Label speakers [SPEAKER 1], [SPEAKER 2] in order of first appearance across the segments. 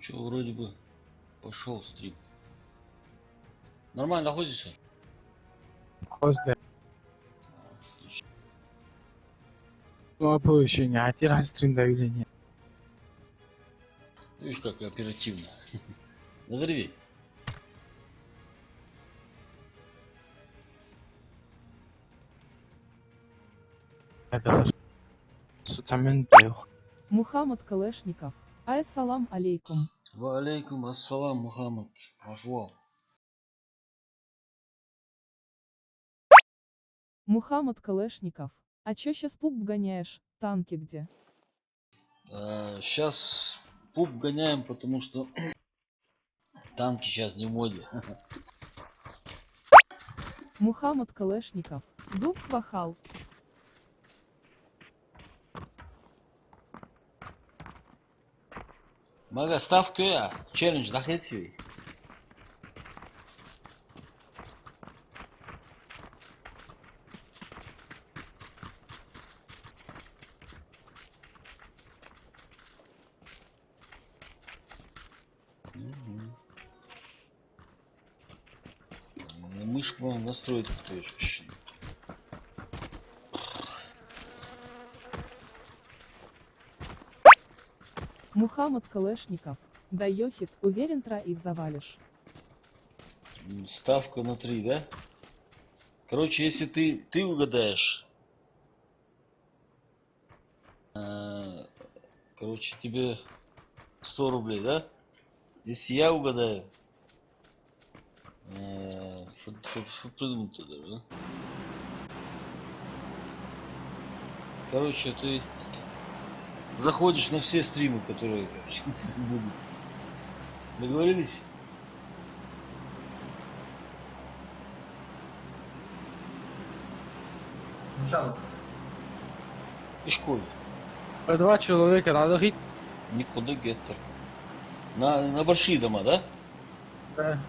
[SPEAKER 1] Че, вроде бы пошел стрим. Нормально находишься?
[SPEAKER 2] Хозде.
[SPEAKER 1] Отлично.
[SPEAKER 2] Оповещение. Один стрим давления.
[SPEAKER 1] Видишь, как оперативно. Надорви.
[SPEAKER 2] Это хорошо. Соцамен дайох.
[SPEAKER 3] Мухаммад Калашников. Ассалам алейкум.
[SPEAKER 1] Ва алейкум ассалам, Мухаммад. Пошел.
[SPEAKER 3] Мухаммад Калашников. А чё сейчас пуп гоняешь? Танки где?
[SPEAKER 1] Сейчас пуп гоняем, потому что танки сейчас не в моде.
[SPEAKER 3] Мухаммад Калашников. Дуб хвахал.
[SPEAKER 1] Мага, ставка я. Челлендж дахетсви. Мышку можно настроить в твоей ощущение.
[SPEAKER 3] Мухаммад Калашников. Да Йохит, уверен, троих завалишь.
[SPEAKER 1] Ставка на 3, да? Короче, если ты угадаешь, короче, тебе 100 рублей, да? Если я угадаю, что придумать тогда, да? Короче, ты заходишь на все стримы, которые будут. Договорились? И школе.
[SPEAKER 2] Два человека надо хит.
[SPEAKER 1] Никуда геттер. На большие дома, да?
[SPEAKER 2] Да.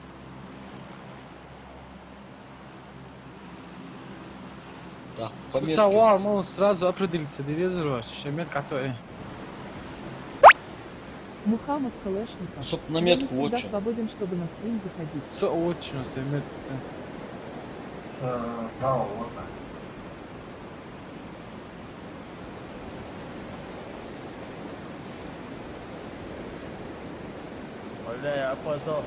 [SPEAKER 1] Да,
[SPEAKER 2] Сюда
[SPEAKER 1] пометки.
[SPEAKER 2] мы сразу определиться. Дивизор шемет который.
[SPEAKER 3] Мухаммад Калашников.
[SPEAKER 1] Чтоб на
[SPEAKER 3] Я не
[SPEAKER 1] метку
[SPEAKER 3] всегда
[SPEAKER 1] очень.
[SPEAKER 3] свободен, чтобы на стрим заходить.
[SPEAKER 2] Все очень шемет.
[SPEAKER 4] Бля, я опоздал.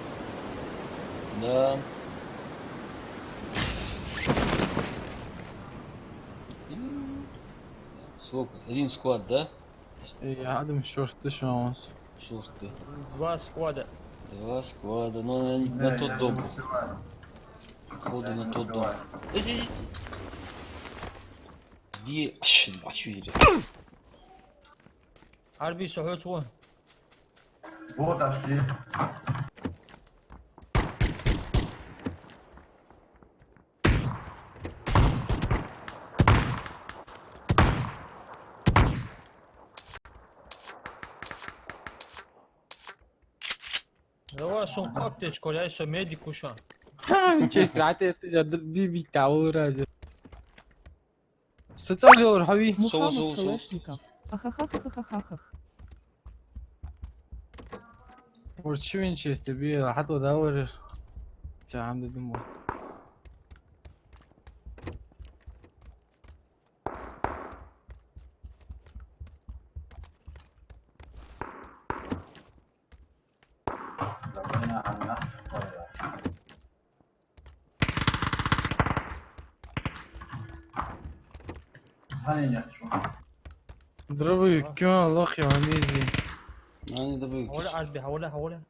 [SPEAKER 1] Да. Сколько? Один склад, да?
[SPEAKER 2] Я думаю, что шанс.
[SPEAKER 1] Черт ты.
[SPEAKER 4] 2 склада.
[SPEAKER 1] 2 склада. Но на тот дом. Походу на тот дом. Где? Бачу иди.
[SPEAKER 4] Harbiy shohyochg'u.
[SPEAKER 5] Вот очки.
[SPEAKER 4] Давай сумку аптечку, я еще медик ушел.
[SPEAKER 2] Честь, это же биби таур разве. Социальный хави.
[SPEAKER 3] Мухаммад
[SPEAKER 1] соус.
[SPEAKER 3] Калашников. Ахахахахахахах.
[SPEAKER 2] ورشوين честь, би حتى دور. تعمد بموت.
[SPEAKER 5] Забыли о нас. Звонение хочу.
[SPEAKER 2] ضربي كمان الله يا عميزي.
[SPEAKER 1] Они добавили.
[SPEAKER 4] هقولها Harbiy, هقولها.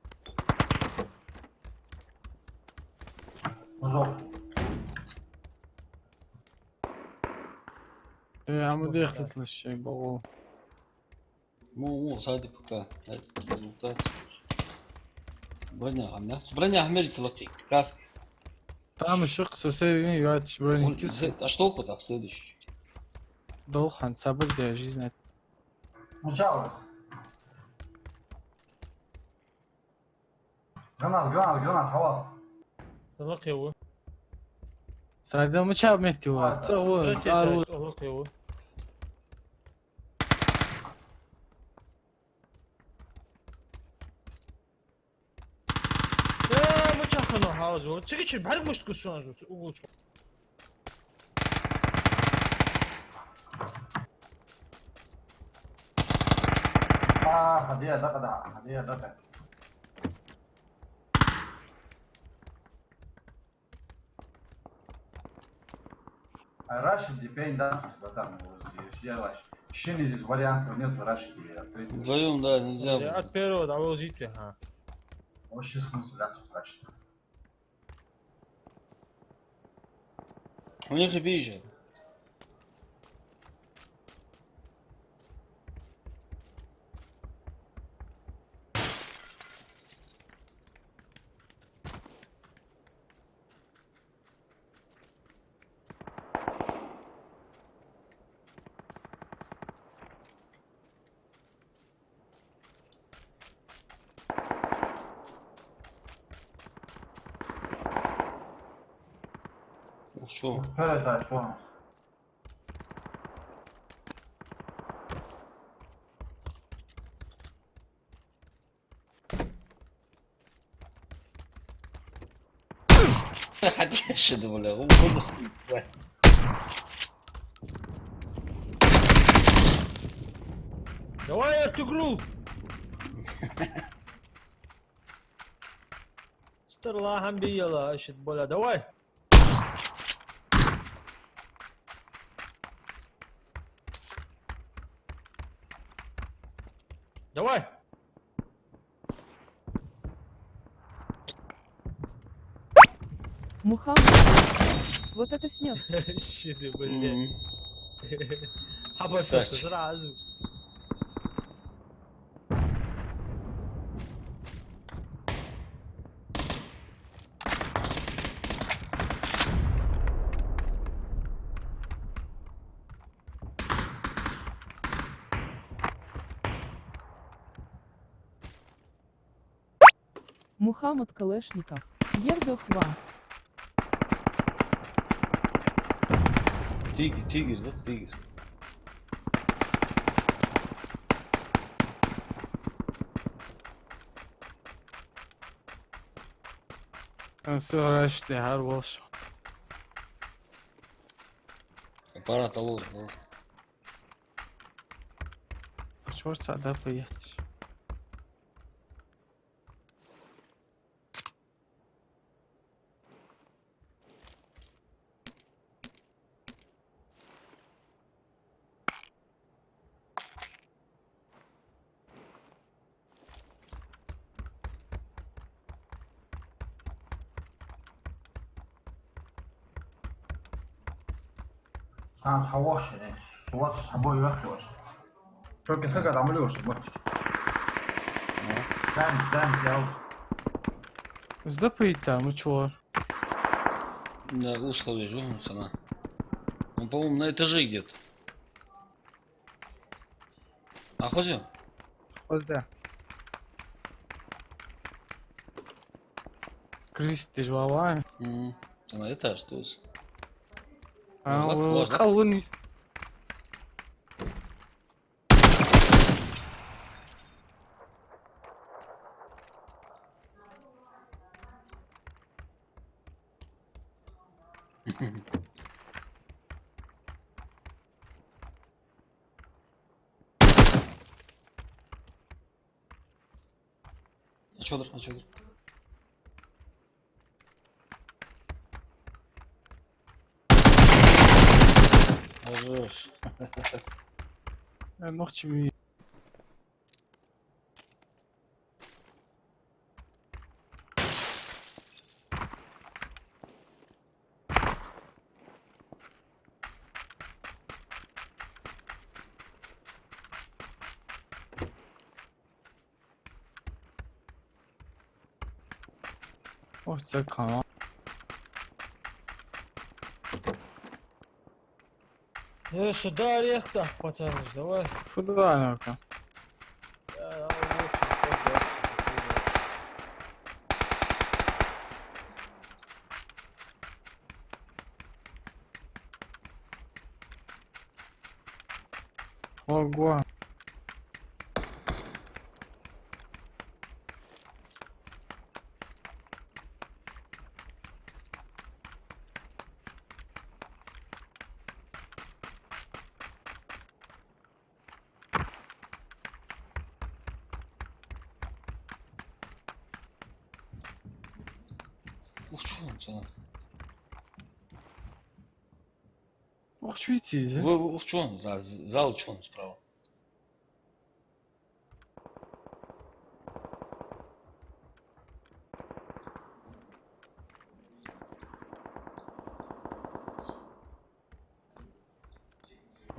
[SPEAKER 5] Узов.
[SPEAKER 2] عم يخلط للشيء بقول.
[SPEAKER 1] صادق пока. Броня, броня Ахмерится латик. Каск.
[SPEAKER 2] طعم الشق سوسي يقعد شبرين كسر.
[SPEAKER 1] А что так следующий?
[SPEAKER 2] دوخ عن صبر ده جيزنا.
[SPEAKER 5] Мчалось. Гранат, хава.
[SPEAKER 4] تلقي هو.
[SPEAKER 2] سعدا ما شاب متي واس. هو صار.
[SPEAKER 4] تلقي هو. کنه حاضر چه چی بر مشت کسان از او
[SPEAKER 5] هدية دقدة هدية دقدة Рашиди пейн да, братан, сделаешь. Шин из вариантов нет Рашиди.
[SPEAKER 1] Вдвоем, да, нельзя
[SPEAKER 4] от
[SPEAKER 1] будет.
[SPEAKER 4] первого до возите ها
[SPEAKER 5] Вообще смысл Рашиди.
[SPEAKER 1] У них и приезжай. Ух, чё?
[SPEAKER 5] Передай, что у нас?
[SPEAKER 1] Хотя да, бля, буду ствать.
[SPEAKER 4] давай эту игру استرلا هم بيلا اشد بولا давай давай
[SPEAKER 3] Мухаммад. Вот это снес.
[SPEAKER 4] شد بولا
[SPEAKER 1] М.
[SPEAKER 4] حبطت
[SPEAKER 1] Сач.
[SPEAKER 4] زرع
[SPEAKER 3] Мухаммад Калешников. Ердохва.
[SPEAKER 1] Тигр, да, тигр.
[SPEAKER 2] Сыграшты, har болшы.
[SPEAKER 1] Аппарат алло.
[SPEAKER 2] Чёрт, да поедешь.
[SPEAKER 5] Сам схавоши, суат с собой вахтёшь. Только с этого там лёшь, мальчик. Сам, я
[SPEAKER 2] Зда поедем, ну чё?
[SPEAKER 1] Да, условия жёгнутся на. Он, по-моему, на этаже где-то. Охотил?
[SPEAKER 2] Озда. Кристи жвава.
[SPEAKER 1] На этаж тут.
[SPEAKER 2] Вот халвунист.
[SPEAKER 1] А чё? Ожёшь.
[SPEAKER 2] Ногчи ми. Ох, це кама.
[SPEAKER 4] сюда рехта пацаны давай
[SPEAKER 2] Футбольника. Ого.
[SPEAKER 1] Что он sana?
[SPEAKER 2] Ох, что идти,
[SPEAKER 1] Что он? Зал что он справа?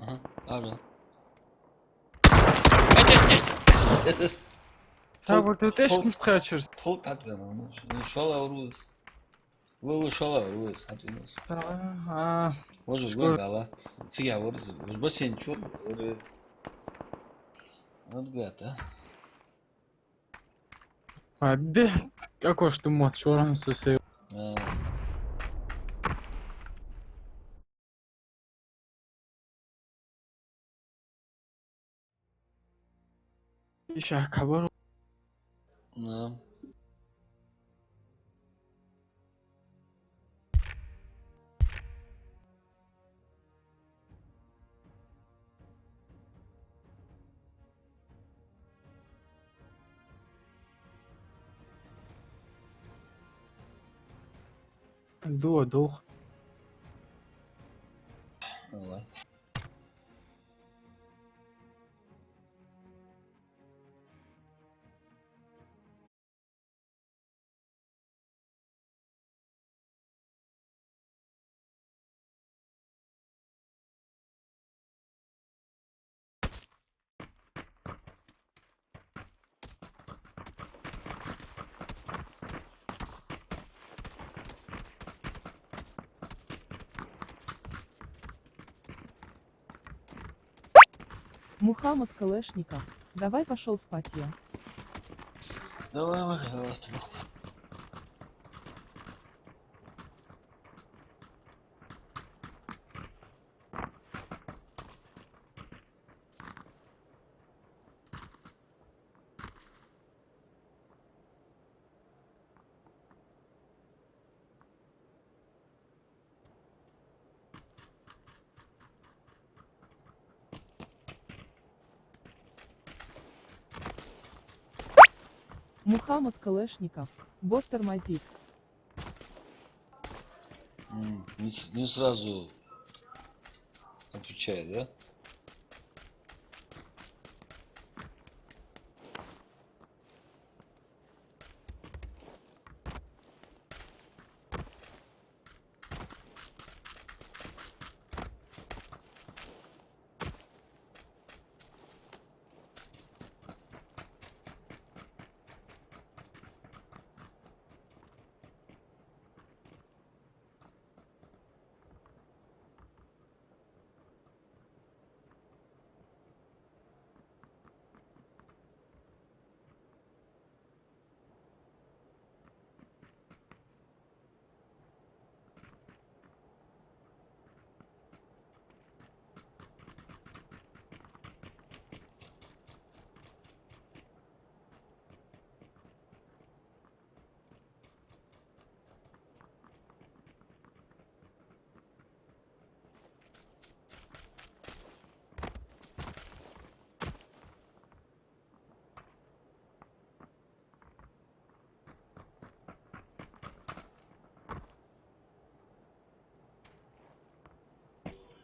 [SPEAKER 1] Aha, abi. Geç.
[SPEAKER 2] Sen burada da eşk müstü kaçırız.
[SPEAKER 1] Tol tatlı ama. İnşallah vururuz. İnşallah vururuz. Hadi vururuz.
[SPEAKER 2] Aa,
[SPEAKER 1] Hoje
[SPEAKER 2] Skor.
[SPEAKER 1] gala. Siga vururuz. Os basen çur. Hadi gata.
[SPEAKER 2] hadi. Какой ж ты мод, что он сосед. Ища кабар.
[SPEAKER 1] Да.
[SPEAKER 2] Дух.
[SPEAKER 1] Давай.
[SPEAKER 3] Мухаммад Калешников, давай пошел спать я.
[SPEAKER 1] Давай, остановку.
[SPEAKER 3] Мухаммад Калешников, бот тормозит.
[SPEAKER 1] Не сразу отвечает, да?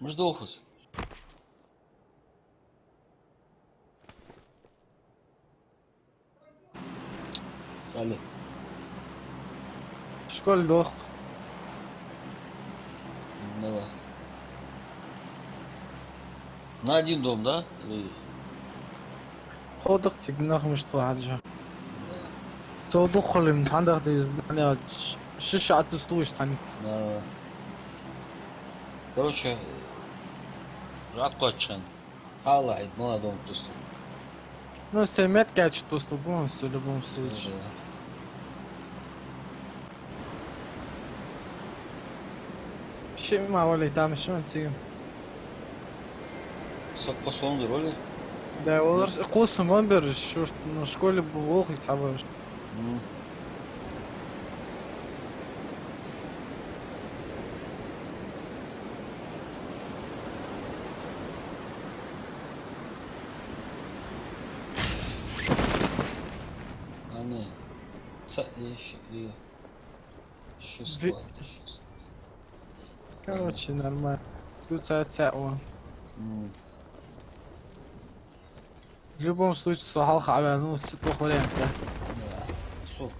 [SPEAKER 1] Мждохус. Салют.
[SPEAKER 2] Школь дух.
[SPEAKER 1] Давай. На один дом, да? Или-
[SPEAKER 2] Ходок сигнах мышто хаджа. Зодухол им тандах дэз. Шиша атустуешь саниц.
[SPEAKER 1] Да. Короче, Раткочан. Халайт, молодом тусу.
[SPEAKER 2] Ну, семет кач тусту бун, в любом случае. Шима вали там шон тигим.
[SPEAKER 1] Саккосонdur öyle.
[SPEAKER 2] Да, олар косум он бер, что в школе был ох и цабаш.
[SPEAKER 1] Hani. 6
[SPEAKER 2] Ви-
[SPEAKER 1] хватит, 6.
[SPEAKER 2] Короче, нормально. Тут он. В любом случае, сухал хабя, ну, с двух вариантов.
[SPEAKER 1] Да. Сок.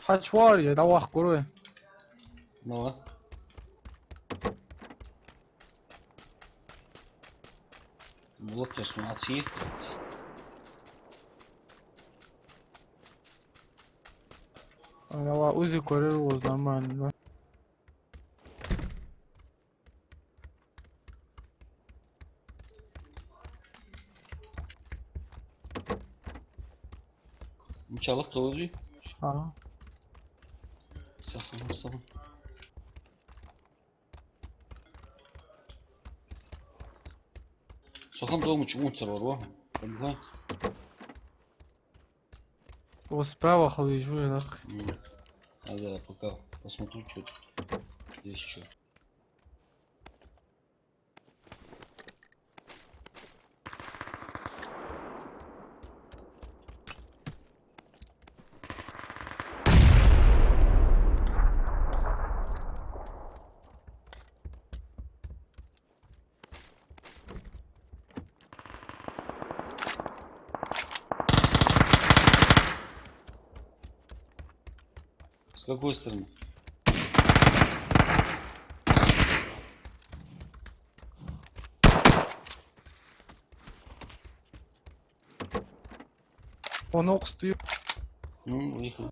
[SPEAKER 2] Хачвария, да вах, куруй.
[SPEAKER 1] Ну а? Блок я смотрю, отъехать.
[SPEAKER 2] Давай, узи курил, нормально, да.
[SPEAKER 1] Мчалов тоже.
[SPEAKER 2] Ага.
[SPEAKER 1] Сасам. Сохан дома чумутер var var. Понимаешь?
[SPEAKER 2] Вот справа халыжу, да.
[SPEAKER 1] А я пока посмотрю, что тут есть что. С какой стороны?
[SPEAKER 2] Он окстую.
[SPEAKER 1] Уехал.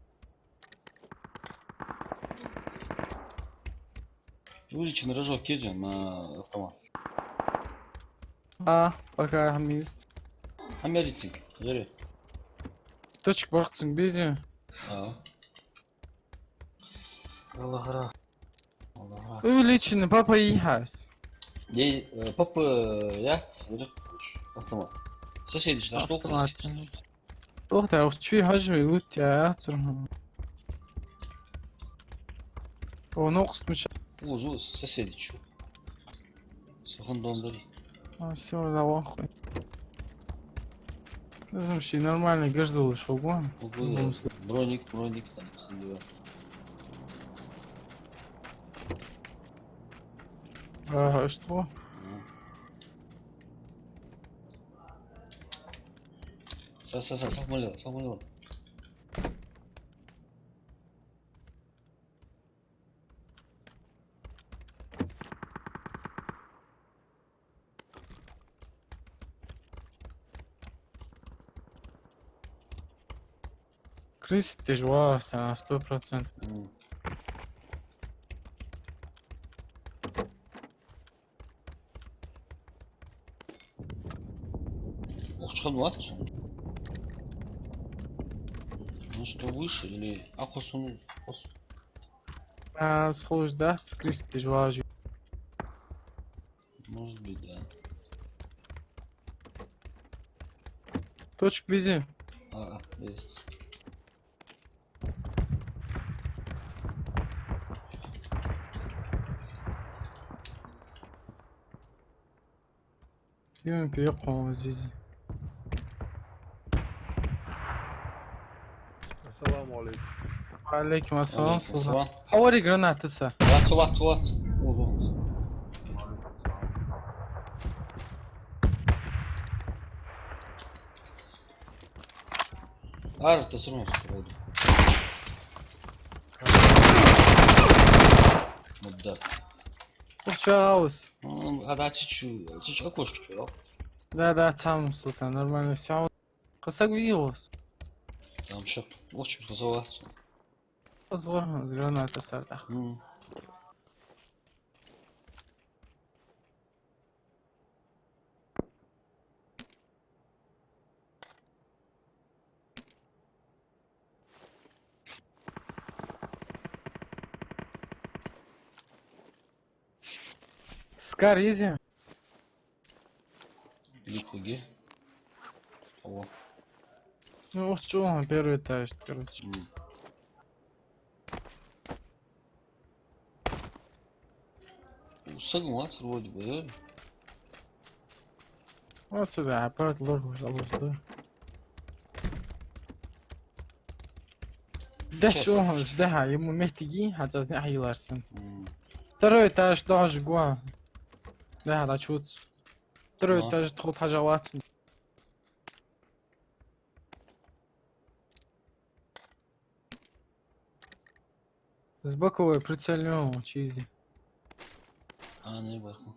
[SPEAKER 1] Уличный на рожок едем на автомат.
[SPEAKER 2] А, пока хамист.
[SPEAKER 1] Хамярицин, жаре.
[SPEAKER 2] Точек бархцин бези.
[SPEAKER 1] Аллахара.
[SPEAKER 2] Увеличенный папа и хас.
[SPEAKER 1] Папа яхт, автомат. Соседи, на что
[SPEAKER 2] Автомат. Тоқта, чүй хажми лут я цурхам. Он окстмыш.
[SPEAKER 1] Узу, соседи, чё? Сохан дондари.
[SPEAKER 2] А, все, да вахуй. Замши нормально гаждал шогон.
[SPEAKER 1] Броник, там все дела.
[SPEAKER 2] Ага, что?
[SPEAKER 1] Самолет.
[SPEAKER 2] Крыс ты жвался на 100%.
[SPEAKER 1] Ох, чханват. Ну что, выше или... Ахосуну.
[SPEAKER 2] А, схож, да? С крыс ты жвался.
[SPEAKER 1] Может быть, да.
[SPEAKER 2] Точек вези.
[SPEAKER 1] Есть.
[SPEAKER 2] Фильм пьёхом здесь.
[SPEAKER 6] Assalamu alaikum.
[SPEAKER 2] Алейкум ассалам.
[SPEAKER 1] Салам.
[SPEAKER 2] Хавари гранатыса.
[SPEAKER 1] Ват. Узу. Арта срун сроду. Мудак.
[SPEAKER 2] Курчаус.
[SPEAKER 1] Чичу окошко чё?
[SPEAKER 2] Да, сам сука, нормально все. Косак вирус.
[SPEAKER 1] Там шо? Очень позываться.
[SPEAKER 2] Позволь, с граната сардах. Скар ези.
[SPEAKER 1] Ликуги.
[SPEAKER 2] Ну, что, первый этаж, короче.
[SPEAKER 1] Сагмат вроде бы, да?
[SPEAKER 2] Вот сюда, опять лоргу жалуюсь. ده شو ازدها يمو محتاجين حتى ازني احيي لارسن ترى تاش داش جوا ده هذا شوت ترى تاش تخوض حاجة واتن сбоковой прицельного чизи.
[SPEAKER 1] Не бахну.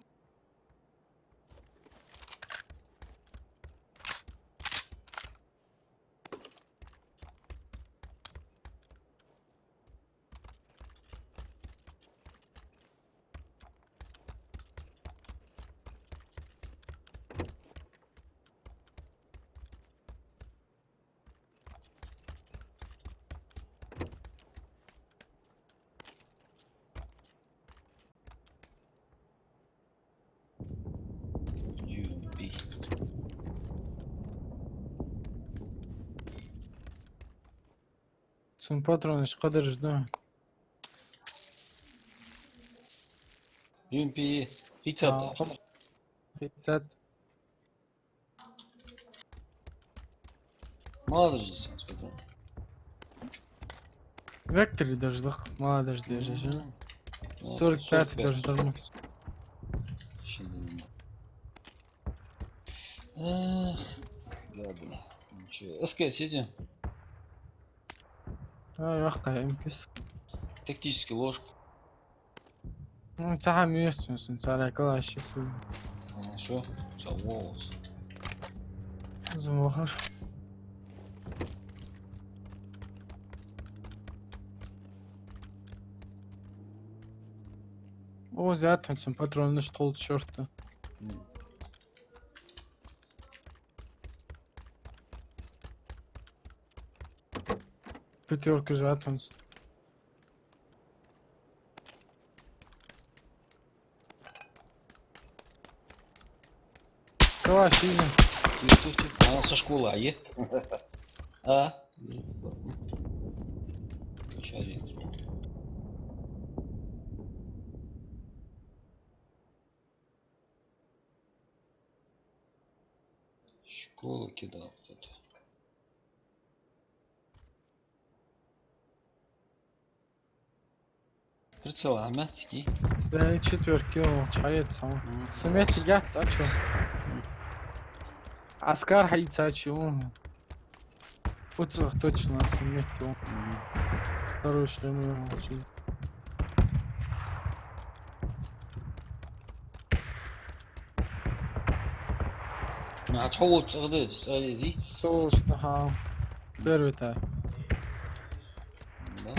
[SPEAKER 1] Юби.
[SPEAKER 2] Сон патрон ايش قدر جدا.
[SPEAKER 1] Юби. Hiçata.
[SPEAKER 2] Фицет.
[SPEAKER 1] Молодец, смотри.
[SPEAKER 2] Вектори дождах, мало дождя же. 45 дождался.
[SPEAKER 1] Şimdi. Ладно. Ничего. СК сидим.
[SPEAKER 2] يوقع يمكس.
[SPEAKER 1] Тактический ложку.
[SPEAKER 2] Ну, ساعة ميوستون سنسالة كلا شيء سوي.
[SPEAKER 1] Все. Заволос.
[SPEAKER 2] زمخر. О, زیاد هنسون پاترونش تولد شورته. Пятерка زیاد هنس. Калаш изи.
[SPEAKER 1] Она со школы, а е? А? Человек. Школу кидал кто-то. Прицел армянский.
[SPEAKER 2] Да, четверки, о, чает сам. Суметь гяц, а чё? Аскар хаица, а чё? Вот точно, суметь его. Второй шлем его учить.
[SPEAKER 1] هتحوط صغداد السؤال دي.
[SPEAKER 2] Соус, ага. Первый этаж.
[SPEAKER 1] Да.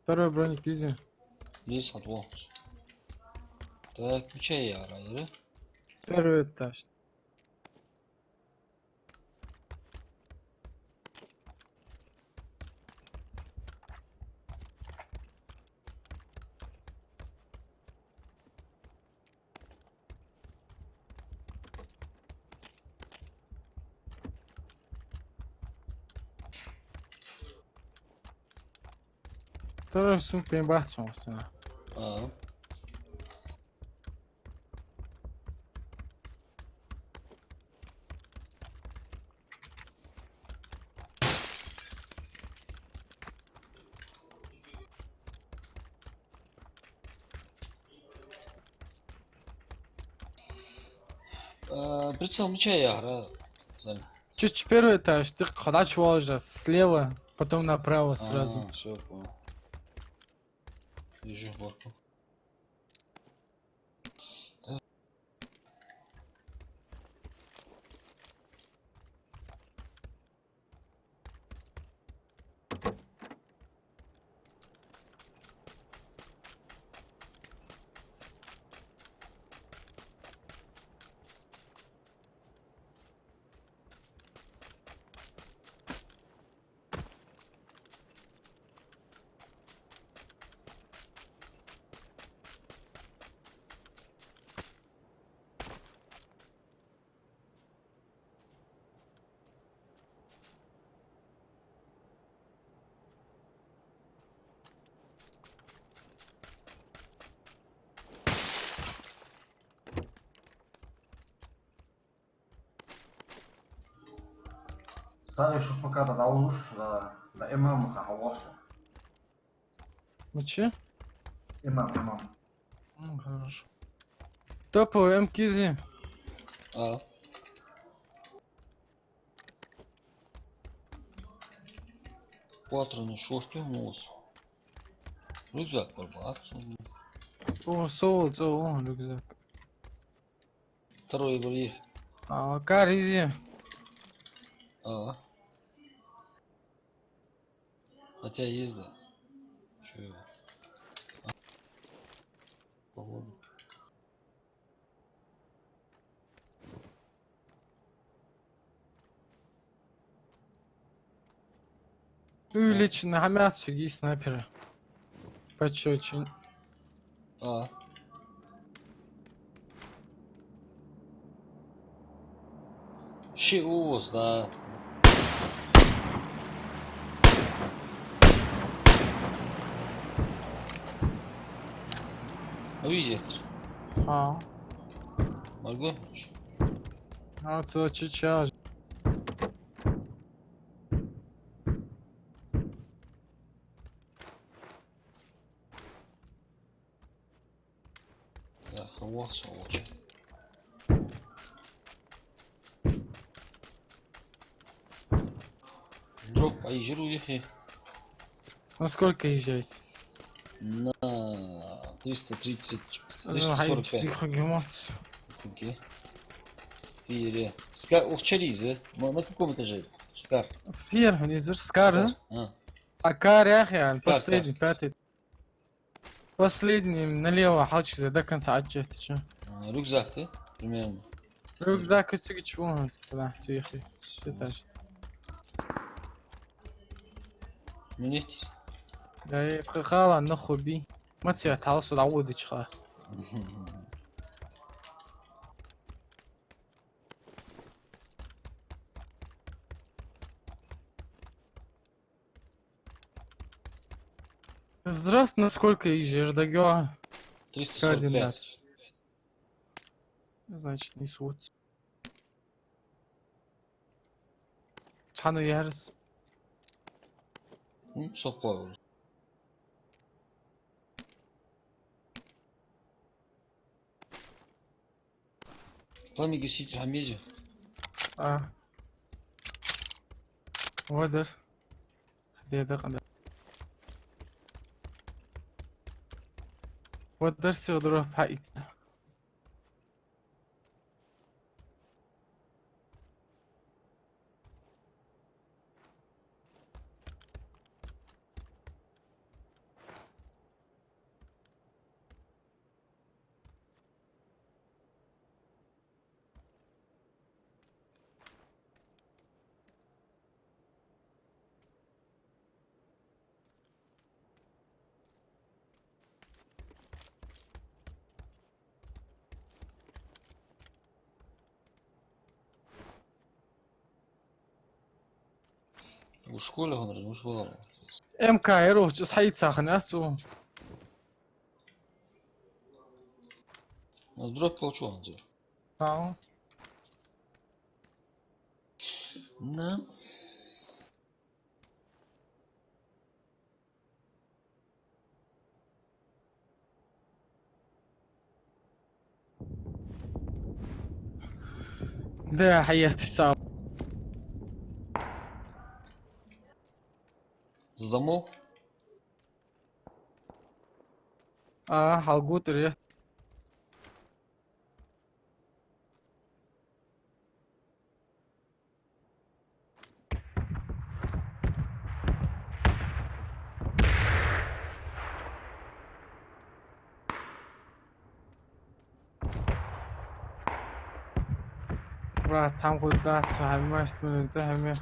[SPEAKER 2] Второй броник изи.
[SPEAKER 1] Здесь отвал. Так, включай я райдер.
[SPEAKER 2] Первый этаж. Второй сумка им бахнулся.
[SPEAKER 1] А. Прицел меча я играю.
[SPEAKER 2] Чуть первый этаж, ты ходач же слева, потом направо сразу.
[SPEAKER 1] Все, понял. Вижу горку.
[SPEAKER 5] Старый шупака да лучше, да ММ хавался.
[SPEAKER 2] Ну че?
[SPEAKER 5] ММ.
[SPEAKER 2] Ну, хорошо. Топовый МКЗ.
[SPEAKER 1] А. Патроны, шорты, нос. Рюкзак var bak.
[SPEAKER 2] О, соус, о, рюкзак.
[SPEAKER 1] Второй барьер.
[SPEAKER 2] А, каризи.
[SPEAKER 1] А. Хотя есть, да. Чё его? Погода.
[SPEAKER 2] Увеличенный хамят сюги снайпера. Почёчень.
[SPEAKER 1] А. Щеос, да. Видит.
[SPEAKER 2] А.
[SPEAKER 1] Могу?
[SPEAKER 2] А, це чича.
[SPEAKER 1] Да, хавался очень. Дроп, поезжай, ехай.
[SPEAKER 2] Ну сколько езжать?
[SPEAKER 1] На 330,
[SPEAKER 2] Ну, hayır,
[SPEAKER 1] 345.
[SPEAKER 2] тихо, гемот.
[SPEAKER 1] Окей. Пере. Скар, Овчаризы. На каком этаже? Скар.
[SPEAKER 2] Спир, лизер, скар.
[SPEAKER 1] А.
[SPEAKER 2] А кар, я
[SPEAKER 1] Кар,
[SPEAKER 2] последний, пятый. Последний, налево, халчик, до конца отжать, ты чё?
[SPEAKER 1] Рюкзак, да? Примерно.
[SPEAKER 2] Рюкзак, үстіге чугун, сюда, тюехи. Все так.
[SPEAKER 1] Ну, нефть.
[SPEAKER 2] Да, и прихала на хобби. Матья, тал сюда удочка. Здрав, насколько езжаешь, до гео?
[SPEAKER 1] 345.
[SPEAKER 2] Значит, не суд. Чану ярс.
[SPEAKER 1] Ну, сопой. Пламя гаситель Хамеди.
[SPEAKER 2] А. Водер. Деда када. Водер сёдро пайт.
[SPEAKER 1] В школе он размышлял.
[SPEAKER 2] МК, эро, сайт сахнацу.
[SPEAKER 1] Ну, дроп получил он же.
[SPEAKER 2] А.
[SPEAKER 1] Да.
[SPEAKER 2] Да, хаят сам.
[SPEAKER 1] За домов?
[SPEAKER 2] А, халгут рет. Брат, там куда хамаст минут хамет.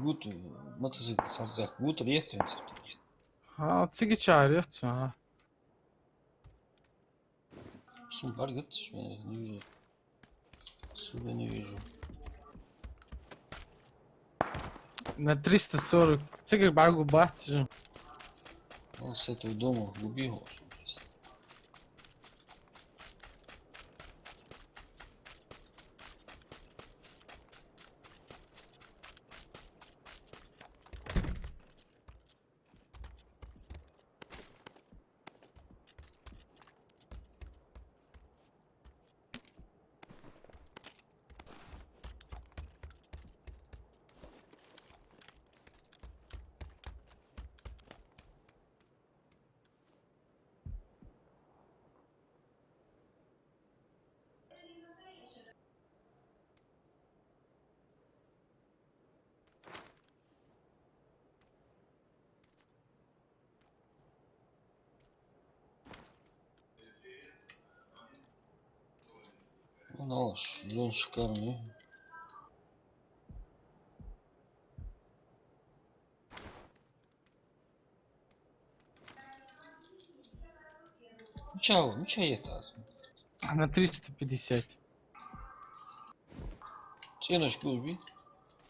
[SPEAKER 1] gut, мотоцикл, сантак, gut рестремся.
[SPEAKER 2] Цыги чарятся.
[SPEAKER 1] Сумпар геть, не вижу. Сюда не вижу.
[SPEAKER 2] На 340. Цыги багу батжи.
[SPEAKER 1] Он с этого дома убил. Ну, наш, он шикарный. Ну чё это?
[SPEAKER 2] На 350.
[SPEAKER 1] Ценочку уби.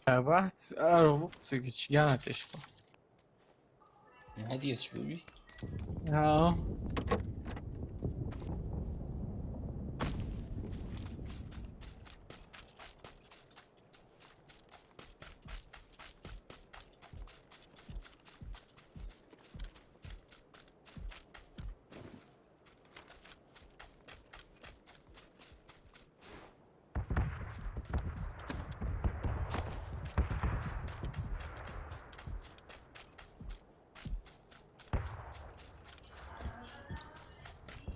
[SPEAKER 2] Бат, ару, цыги чьяна тешко.
[SPEAKER 1] Молодец, уби.
[SPEAKER 2] Ja.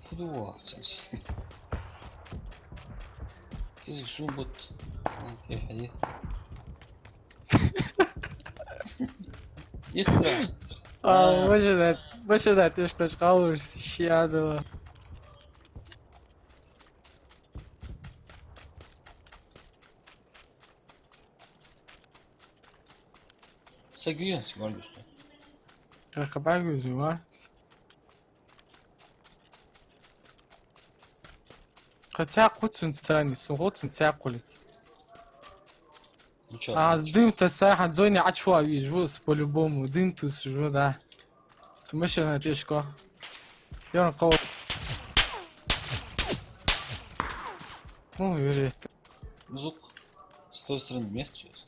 [SPEAKER 1] Fudua, ценс. Кизик сумбут. Те ходит. Ихтра.
[SPEAKER 2] باشه ده تشتش قاورس شیاده
[SPEAKER 1] Сагвия, смогу что.
[SPEAKER 2] Рахабай gözü Хотя куцун цани, сугуцун цякули.
[SPEAKER 1] Ну чё?
[SPEAKER 2] Дым-то саха зоне ачва вижу по-любому. Дым тут сижу, да. Сумасшедшая тешко. Я кого. Ну, верит.
[SPEAKER 1] Звук. С той стороны мест сейчас.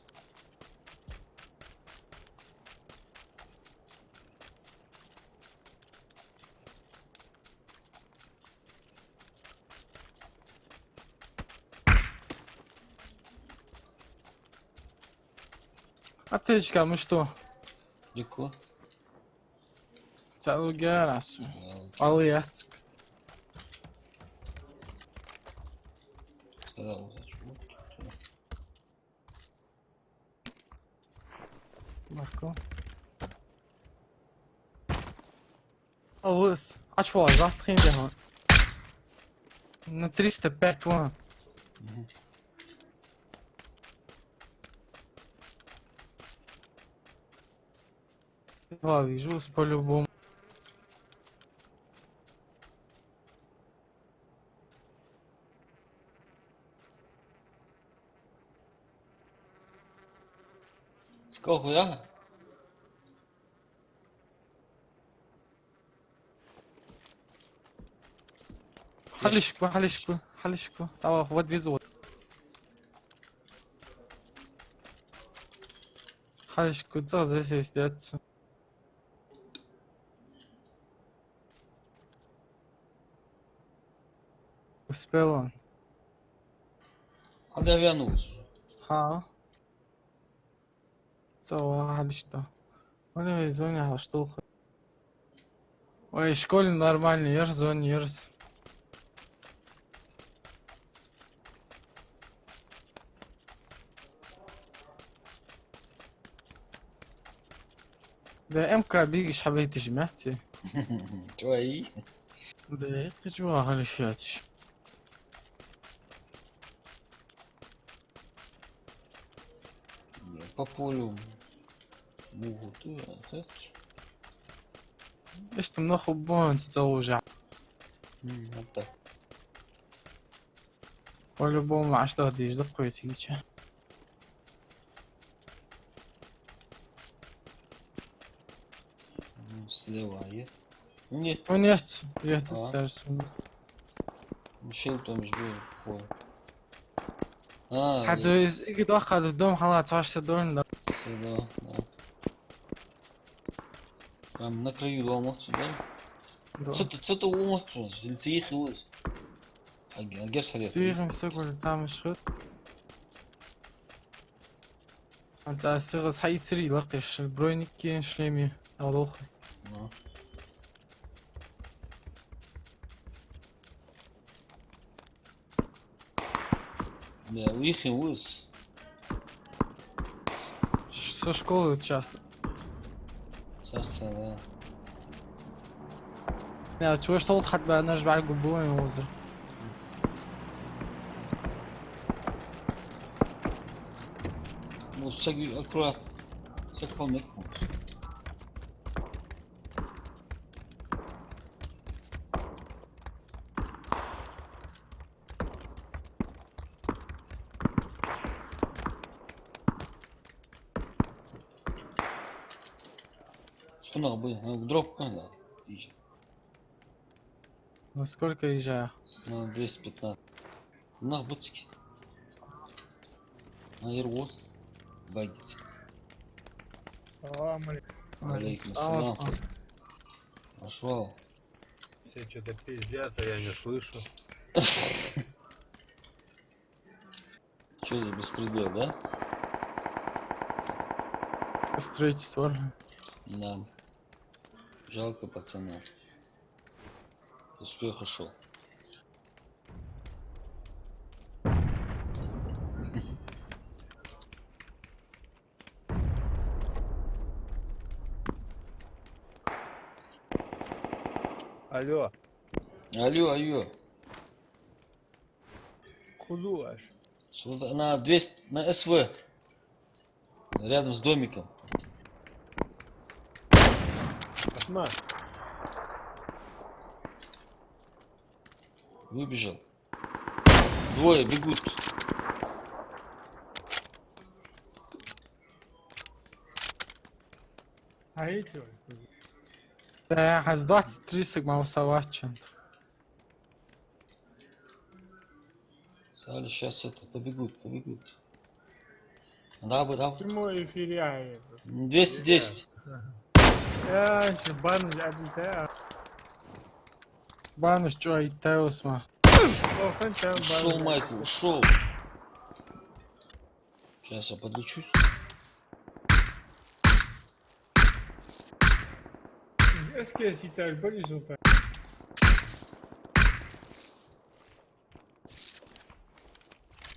[SPEAKER 2] Аптечка, ну что?
[SPEAKER 1] Легко.
[SPEAKER 2] Целый герасу. Алыяцк.
[SPEAKER 1] Сказал, зачем?
[SPEAKER 2] Марко. Алыс. Ачва, завтра не на 305 вон. Два вижу по-любому.
[SPEAKER 1] Сколько я?
[SPEAKER 2] Халишку. Давай, вот везу. Халишку, что здесь есть отцу? Успел он.
[SPEAKER 1] А да вернулся уже.
[SPEAKER 2] Ха. Целого халишта. Он и звонил, что. Ой, в школе нормально, ешь, звони, ешь. ده امكا بيجيش حبيتي جمعتي
[SPEAKER 1] Твои.
[SPEAKER 2] ده تجوا غلشاتش
[SPEAKER 1] По полю. Могут, это.
[SPEAKER 2] Иште много бон тзоужа.
[SPEAKER 1] Это.
[SPEAKER 2] По-любому аж да диж да койсигича.
[SPEAKER 1] Слева, е. Нет,
[SPEAKER 2] Нет, я это
[SPEAKER 1] А.
[SPEAKER 2] старсун.
[SPEAKER 1] Мишел там жду. Хой. А,
[SPEAKER 2] Хазо из игд вахад дом хала цаашта дорн.
[SPEAKER 1] сюда, да. Прям на краю дома, сюда. Что-то умоцу, лицеих луз. Агер салет.
[SPEAKER 2] Свирим согол там шхот. Ант асгас хайцри лартеш броник шлеми алох.
[SPEAKER 1] Да, уехал луз.
[SPEAKER 2] Со школы часто.
[SPEAKER 1] Царство, да.
[SPEAKER 2] Я чего что вот хат ба наш баг буэн озер.
[SPEAKER 1] Ну, всякий аккуратно. Всяк холмик. Что надо было? Дроп, да. Иди.
[SPEAKER 2] Во сколько езжаю?
[SPEAKER 1] На 215. На бутики. На Ирвот. Багите.
[SPEAKER 4] Салам алейкум.
[SPEAKER 1] Алейкум ассалам. Пошел.
[SPEAKER 4] Все что-то пиздят, а я не слышу.
[SPEAKER 1] Что за беспредел, да?
[SPEAKER 2] Строительство.
[SPEAKER 1] Да. Жалко пацана. Успех ушел.
[SPEAKER 4] Алло,
[SPEAKER 1] Алло, алло.
[SPEAKER 4] куда аж?
[SPEAKER 1] Сюда, на 200, на СВ. Рядом с домиком.
[SPEAKER 4] Осма,
[SPEAKER 1] Выбежал. Двое бегут.
[SPEAKER 4] а эти?
[SPEAKER 2] Да, has 23 сигма усавачен.
[SPEAKER 1] Сали, сейчас это, побегут. Да, бы, да.
[SPEAKER 4] Прямой эфир я.
[SPEAKER 1] 210.
[SPEAKER 4] Я еще бану я.
[SPEAKER 2] Банус чой теосма.
[SPEAKER 4] О, хотя
[SPEAKER 1] Ушел, Майкл, ушел. Сейчас я подлечусь.
[SPEAKER 4] Эскес италь, более желтая.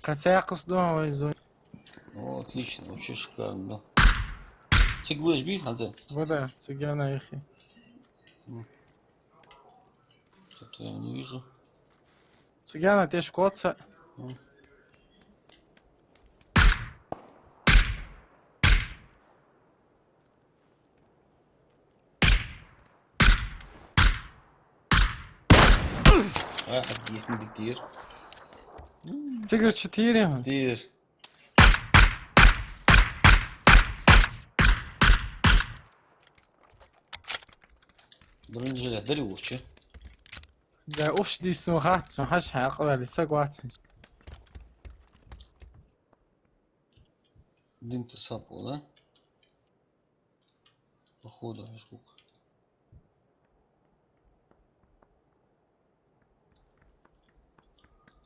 [SPEAKER 2] Хотя якос дома изо.
[SPEAKER 1] О, отлично, вообще шикарно, да. Ты будешь бить, Ханзе?
[SPEAKER 2] Вода, цыгана ихи.
[SPEAKER 1] Что-то я не вижу.
[SPEAKER 2] Цыгана те шкоца.
[SPEAKER 1] А, где дир?
[SPEAKER 2] Тигр 4.
[SPEAKER 1] Дир. Бронежилет, дарю лучше.
[SPEAKER 2] Да уж дисну хатсон хаш хaqвали сагватсон.
[SPEAKER 1] Дым-то сапал, да? Походу, штука.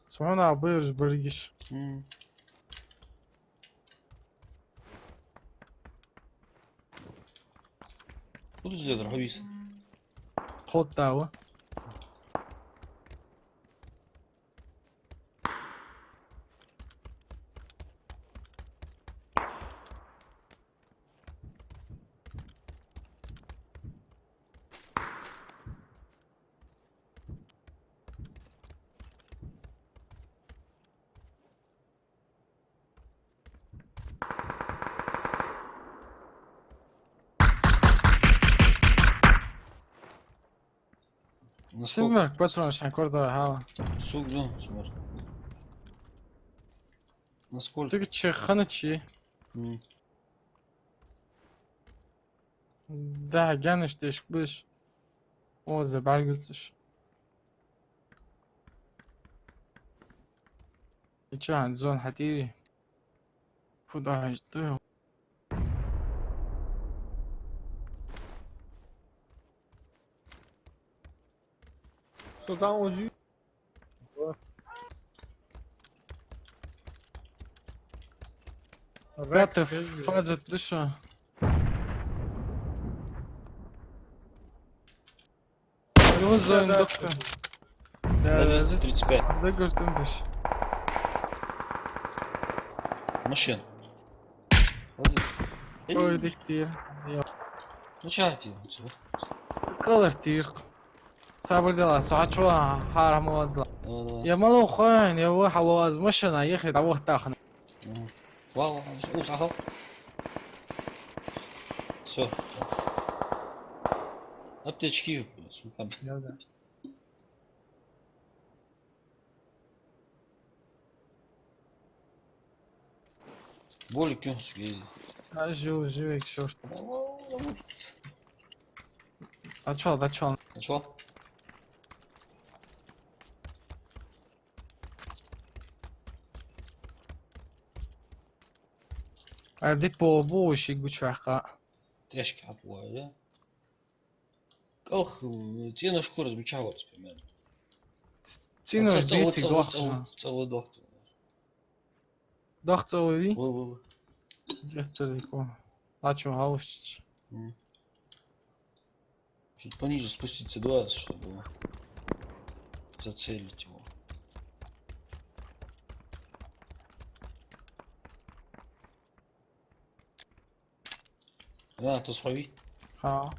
[SPEAKER 2] Sonra buyur bölgüş.
[SPEAKER 1] Буду железо, Хавис.
[SPEAKER 2] Ход дава.
[SPEAKER 1] Насколько?
[SPEAKER 2] Симберг патрон шанкор да хава.
[SPEAKER 1] Сук, да, смерть. Насколько?
[SPEAKER 2] Цэг чи хана чи.
[SPEAKER 1] М.
[SPEAKER 2] Да, ганыш дэш биш. О, за баргылцыш. Ича анзон хатири. Фуда ждё.
[SPEAKER 4] Судан узи.
[SPEAKER 2] Пятый фаза дыша. Его зоин доктор.
[SPEAKER 1] На 235.
[SPEAKER 2] Загортым биш.
[SPEAKER 1] Машин.
[SPEAKER 2] Ой, диктир.
[SPEAKER 1] Ну чати.
[SPEAKER 2] Калар тир. Сабр дела, сачва харамод.
[SPEAKER 1] Давай.
[SPEAKER 2] يا مالو خوين يا واحد واز مشنا يا اخي تعوه تاخنا
[SPEAKER 1] Вау, ага. Все. Аптечки, сука. Болик съездил.
[SPEAKER 2] живик шорт. А чё?
[SPEAKER 1] Начал?
[SPEAKER 2] А дипо буши гучаха.
[SPEAKER 1] Тряшки обои, да? Ох, тебе шкура замечала примерно.
[SPEAKER 2] Цину бити глох.
[SPEAKER 1] Целый доктор.
[SPEAKER 2] Дахцови.
[SPEAKER 1] Вы.
[SPEAKER 2] Гехтелико. А чё хаусч.
[SPEAKER 1] Чуть пониже спуститься 20, чтобы зацелить его. Да, то справи.
[SPEAKER 2] ها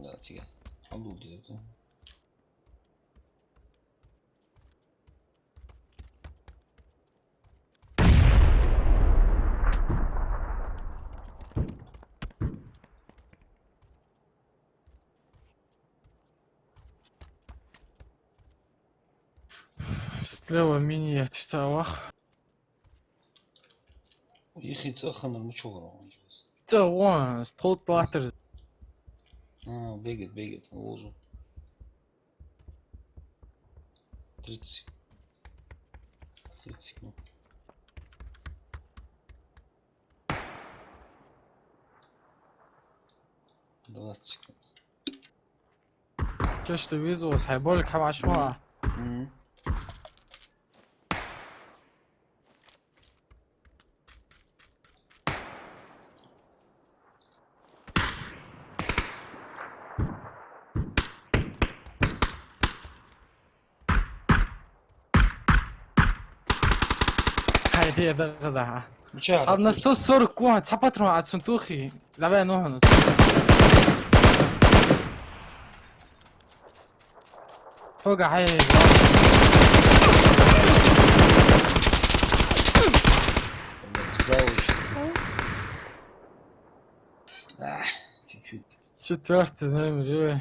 [SPEAKER 1] Да, тебе. Обалдеть, это.
[SPEAKER 2] слева мини атсавах.
[SPEAKER 1] Ехать цахана, ну чё,
[SPEAKER 2] Це столт платер.
[SPEAKER 1] А, бегает, ложу. 30 секунд. Двадцать секунд.
[SPEAKER 2] كاش تبيزو هيبولك حب عشوائي. هاي ده
[SPEAKER 1] Чё?
[SPEAKER 2] هذا 141 цапатрон ацунтухи. Давай нохнус. فوق حي
[SPEAKER 1] Справа еще. Ах, чуть-чуть.
[SPEAKER 2] четвертый номер.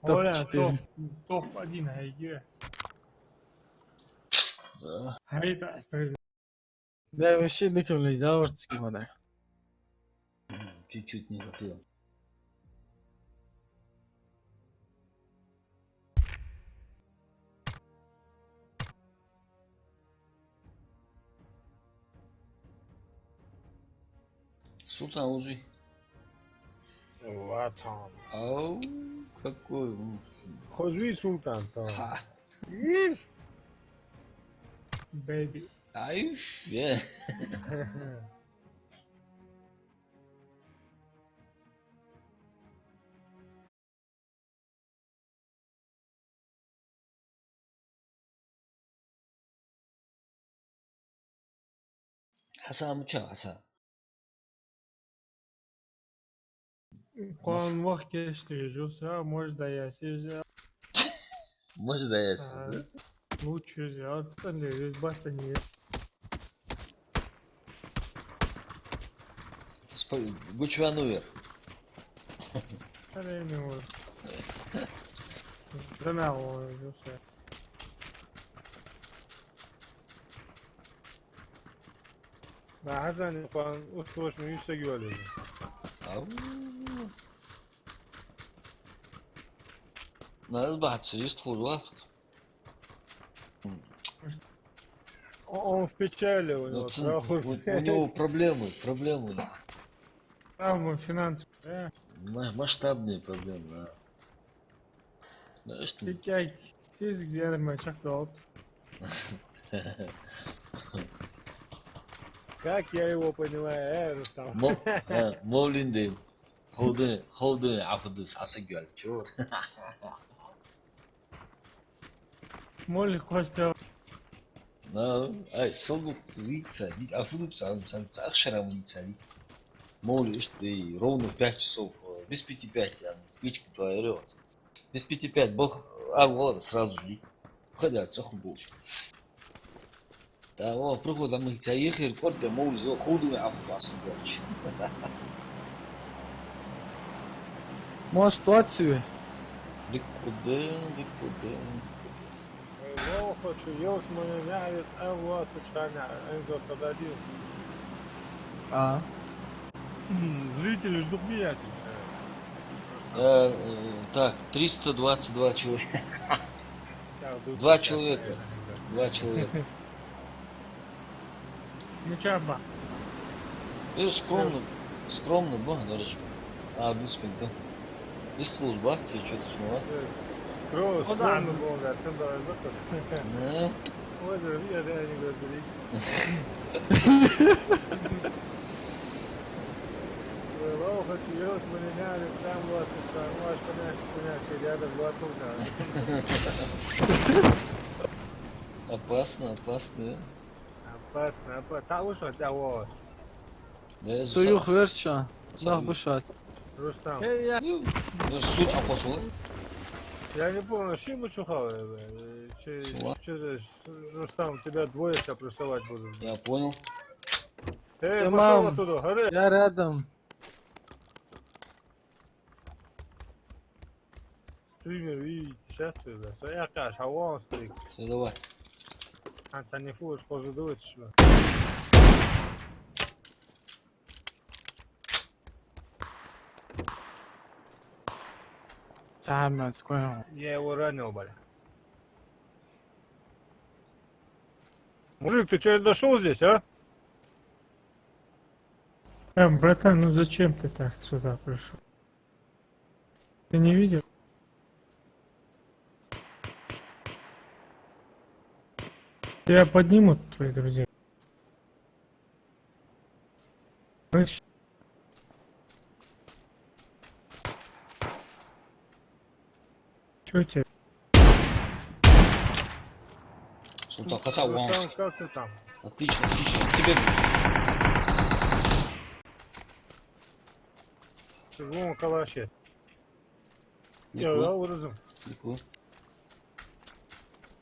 [SPEAKER 4] Оля,
[SPEAKER 2] Топ-4.
[SPEAKER 4] топ-1 هيجي.
[SPEAKER 1] Да.
[SPEAKER 4] هيدا اسبريد.
[SPEAKER 2] Да вообще диком лизаворский вода.
[SPEAKER 1] Чуть-чуть не хватило. Султан уже.
[SPEAKER 6] Ватан.
[SPEAKER 1] Ау, какой.
[SPEAKER 6] Хожуй, султан.
[SPEAKER 1] Ха.
[SPEAKER 2] Baby.
[SPEAKER 1] Аюш, я. Хасан муча, Хасан.
[SPEAKER 2] Quan vaqt geçti Josa, может да я сижу.
[SPEAKER 1] Может, да, я сижу.
[SPEAKER 2] Лучше взял, что ли, здесь баца не
[SPEAKER 1] Гучвануер.
[SPEAKER 2] Время Жена Josa.
[SPEAKER 6] Ben Hasan yapan ustalaşma yüksek güveliyor.
[SPEAKER 1] Ау. Надо сбаться, есть фурваск.
[SPEAKER 6] Он в печали у него.
[SPEAKER 1] У него проблемы.
[SPEAKER 2] Травма финансовая.
[SPEAKER 1] Масштабные проблемы, да. Знаешь, ну,
[SPEAKER 2] Как siz güzel çok da oldu.
[SPEAKER 6] Как я его понимаю, Рустам?
[SPEAKER 1] Молиндин. Холдын, афуды, сасы гөл. Чё?
[SPEAKER 2] Молли Костя.
[SPEAKER 1] Ай, солдук лица, афуды, сам ахшарам лица. Моли, что и ровно в 5 часов, без 5:05, ключка твоя рёвается. Без 5:05, бог, ладно, сразу жди. Хотя, цеху больше. Да, о, прихода мы тебя ехали, корда, моли, за холдын, афуды, сасы гөл.
[SPEAKER 2] Может, ситуацию?
[SPEAKER 1] Дикуды.
[SPEAKER 6] Я хочу, Йосман нявит, а вот чканя, ангел позади. Зрители ждут меня сейчас.
[SPEAKER 1] Так, 322 человека. Два человека.
[SPEAKER 2] Ну чаба.
[SPEAKER 1] Ты скромно, ба, дорожка. Близко, да. Без службы, акции, что-то снова.
[SPEAKER 6] Скромно было, да, центр заказ.
[SPEAKER 1] Да.
[SPEAKER 6] Озеро, я да, не говорю. Я хочу, Йосман нявит, там вот, можешь понять, все рядом 20.
[SPEAKER 1] Опасно.
[SPEAKER 6] Опасно. Цалуша, да, вот.
[SPEAKER 1] Да,
[SPEAKER 2] Суюх верша. Да, бушать.
[SPEAKER 6] Рустам.
[SPEAKER 1] Суд опасный.
[SPEAKER 6] Я не помню, чем мы чухали? Рустам, тебя двое сейчас прессовать будут.
[SPEAKER 1] Я понял.
[SPEAKER 6] Пошел
[SPEAKER 2] Мам,
[SPEAKER 6] оттуда, горы.
[SPEAKER 2] я рядом.
[SPEAKER 6] Стример, видите, сейчас сюда. Своя каша, а вон стоит.
[SPEAKER 1] Все, давай.
[SPEAKER 6] А не фуешь, кожу дуется, что?
[SPEAKER 2] Сам скоро.
[SPEAKER 6] Я его ранил, бля. Мужик, ты что, дошел здесь, а?
[SPEAKER 2] Братан, ну зачем ты так сюда пришел? Ты не видел? Тебя поднимут твои друзья. Чё тебе?
[SPEAKER 1] Султан, хотя вон.
[SPEAKER 6] Рустам, как ты там?
[SPEAKER 1] Отлично. Тебе
[SPEAKER 6] Ты вон калаши. Я
[SPEAKER 1] нужно.
[SPEAKER 6] уразум.
[SPEAKER 1] Нику.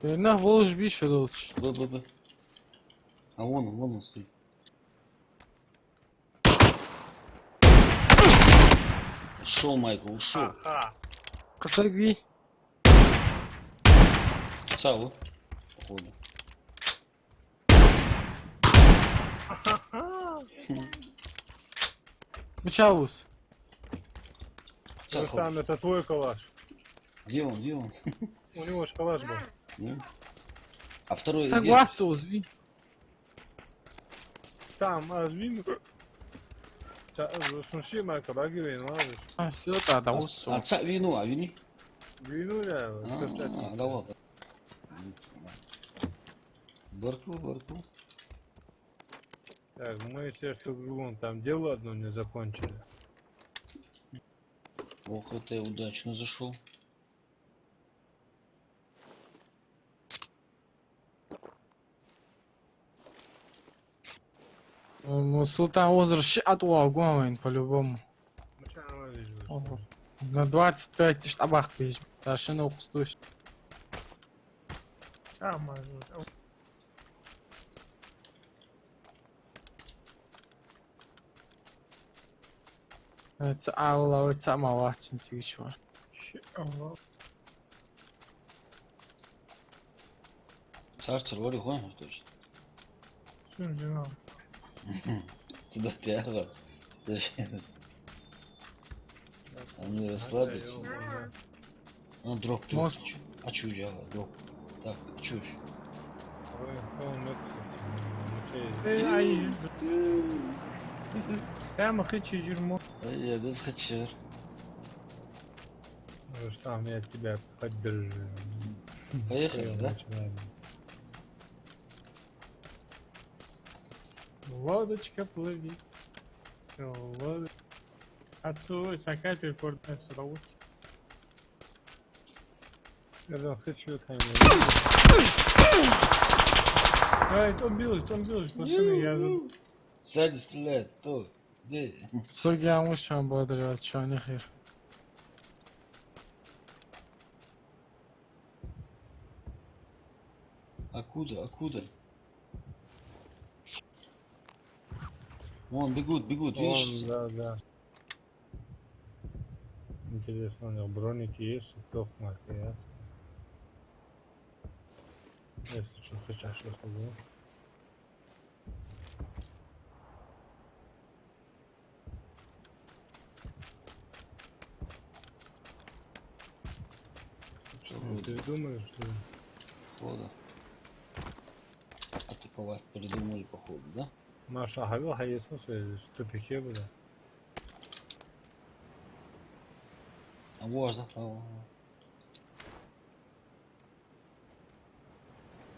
[SPEAKER 2] На Волжби еще лучше.
[SPEAKER 1] Б. А вон он стоит. Ушел, Майкл, ушел.
[SPEAKER 6] Ага.
[SPEAKER 2] Косогви.
[SPEAKER 1] Цалу. Походу.
[SPEAKER 2] Бычаус.
[SPEAKER 6] Рустам, это твой калаш.
[SPEAKER 1] Где он?
[SPEAKER 6] У него ж калаш был.
[SPEAKER 1] Ну. А второй где?
[SPEAKER 2] Согласен, узви.
[SPEAKER 6] Сам, а звин. Сунши марка баги вин вариш.
[SPEAKER 2] Сюда, да, вот все.
[SPEAKER 1] Отца вину, а вини?
[SPEAKER 6] Вину да.
[SPEAKER 1] Давал. Барку.
[SPEAKER 6] Так, мы все что вон там дело одно не закончили.
[SPEAKER 1] Ох, это я удачно зашел.
[SPEAKER 2] Ну, Султан возвращает огонь по-любому.
[SPEAKER 6] Мачана вижу.
[SPEAKER 2] Ого. На 25 штабах пишешь. Даже на укстусь. Это аула, это малат, чего.
[SPEAKER 1] Царство вроде хон точно. Туда ты агат. Они расслабятся. А, дроп.
[SPEAKER 2] Мост.
[SPEAKER 1] А чужа, дроп. Так, чушь.
[SPEAKER 4] Прямо хичи жирмо.
[SPEAKER 1] Я да захочу.
[SPEAKER 6] Рустам, я тебя поддержу.
[SPEAKER 1] Поехали, да?
[SPEAKER 4] Лодочка плывет. Лодочка. Отцу сакатель порта с удовольствием.
[SPEAKER 6] Я захочу там.
[SPEAKER 4] Ай, Том билось, пацаны, я за...
[SPEAKER 1] Сзади стреляет. Кто? Где?
[SPEAKER 2] Судья мужчина благодарю, что не хер.
[SPEAKER 1] Откуда? Вон, бегут, видишь?
[SPEAKER 6] Да. Интересно, у него броники есть, топ маркается. Если что, хочешь, я служу. Ты думаешь, что
[SPEAKER 1] Походу. Атаковать придумали, походу, да?
[SPEAKER 6] наша говелка есть, ну, в тупике, бля.
[SPEAKER 1] А можно того.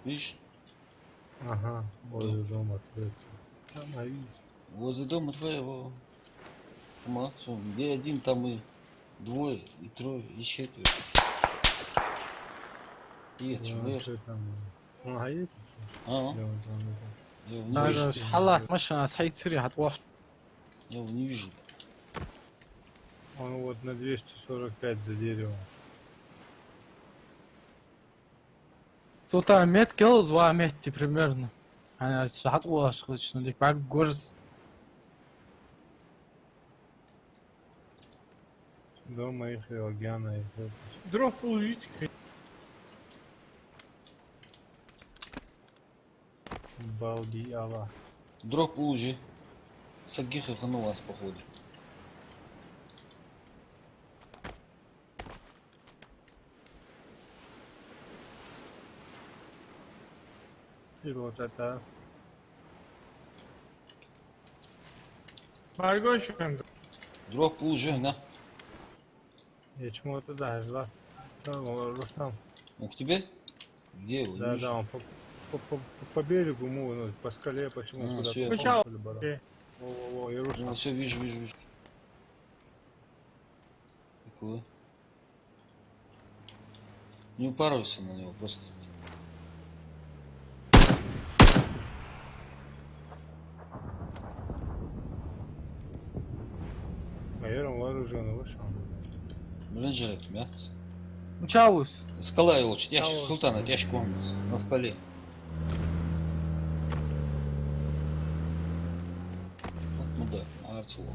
[SPEAKER 1] Видишь?
[SPEAKER 6] Ага, возле дома открыться. Самое видите.
[SPEAKER 1] Возле дома твоего. Молодцом. Где один, там и двое, и трое, и четверо. И это
[SPEAKER 6] Ну,
[SPEAKER 1] что,
[SPEAKER 6] что там? Ага, есть?
[SPEAKER 1] А,
[SPEAKER 6] Где он там,
[SPEAKER 1] я его не
[SPEAKER 2] هذا
[SPEAKER 1] вижу.
[SPEAKER 2] حالات مشنا صحيح تري هتوح.
[SPEAKER 1] Я его не вижу.
[SPEAKER 6] Он вот на 245 за деревом.
[SPEAKER 2] Султан мет kills ва метти примерно. أنا هتوح شنو ديك بعد جورس.
[SPEAKER 6] Дома их и Огяна их.
[SPEAKER 4] Дроп уловить.
[SPEAKER 6] Балди Аллах.
[SPEAKER 1] Дроп уже. Сагиха у вас, походу.
[SPEAKER 6] И вот это.
[SPEAKER 4] Марго şu
[SPEAKER 1] Дроп уже, на.
[SPEAKER 6] Я чему-то да, жила. Рустам.
[SPEAKER 1] Он к тебе? Где его? Не
[SPEAKER 6] Да,
[SPEAKER 1] вижу.
[SPEAKER 6] да, он по берегу, ну, по скале, почему
[SPEAKER 1] А,
[SPEAKER 6] сюда
[SPEAKER 1] всё, я
[SPEAKER 6] попал,
[SPEAKER 4] понял.
[SPEAKER 6] что ли, баран? Во, и Рустам.
[SPEAKER 1] Ну, все, вижу. Такое. Не упоройся на него, просто.
[SPEAKER 6] Наверное, вооруженный вышел.
[SPEAKER 1] Рейнджер это мягкость.
[SPEAKER 2] Чаус.
[SPEAKER 1] Скала его, ящик
[SPEAKER 6] Чао.
[SPEAKER 1] Султана, это ящик он на скале. Вот мудак, Арцул.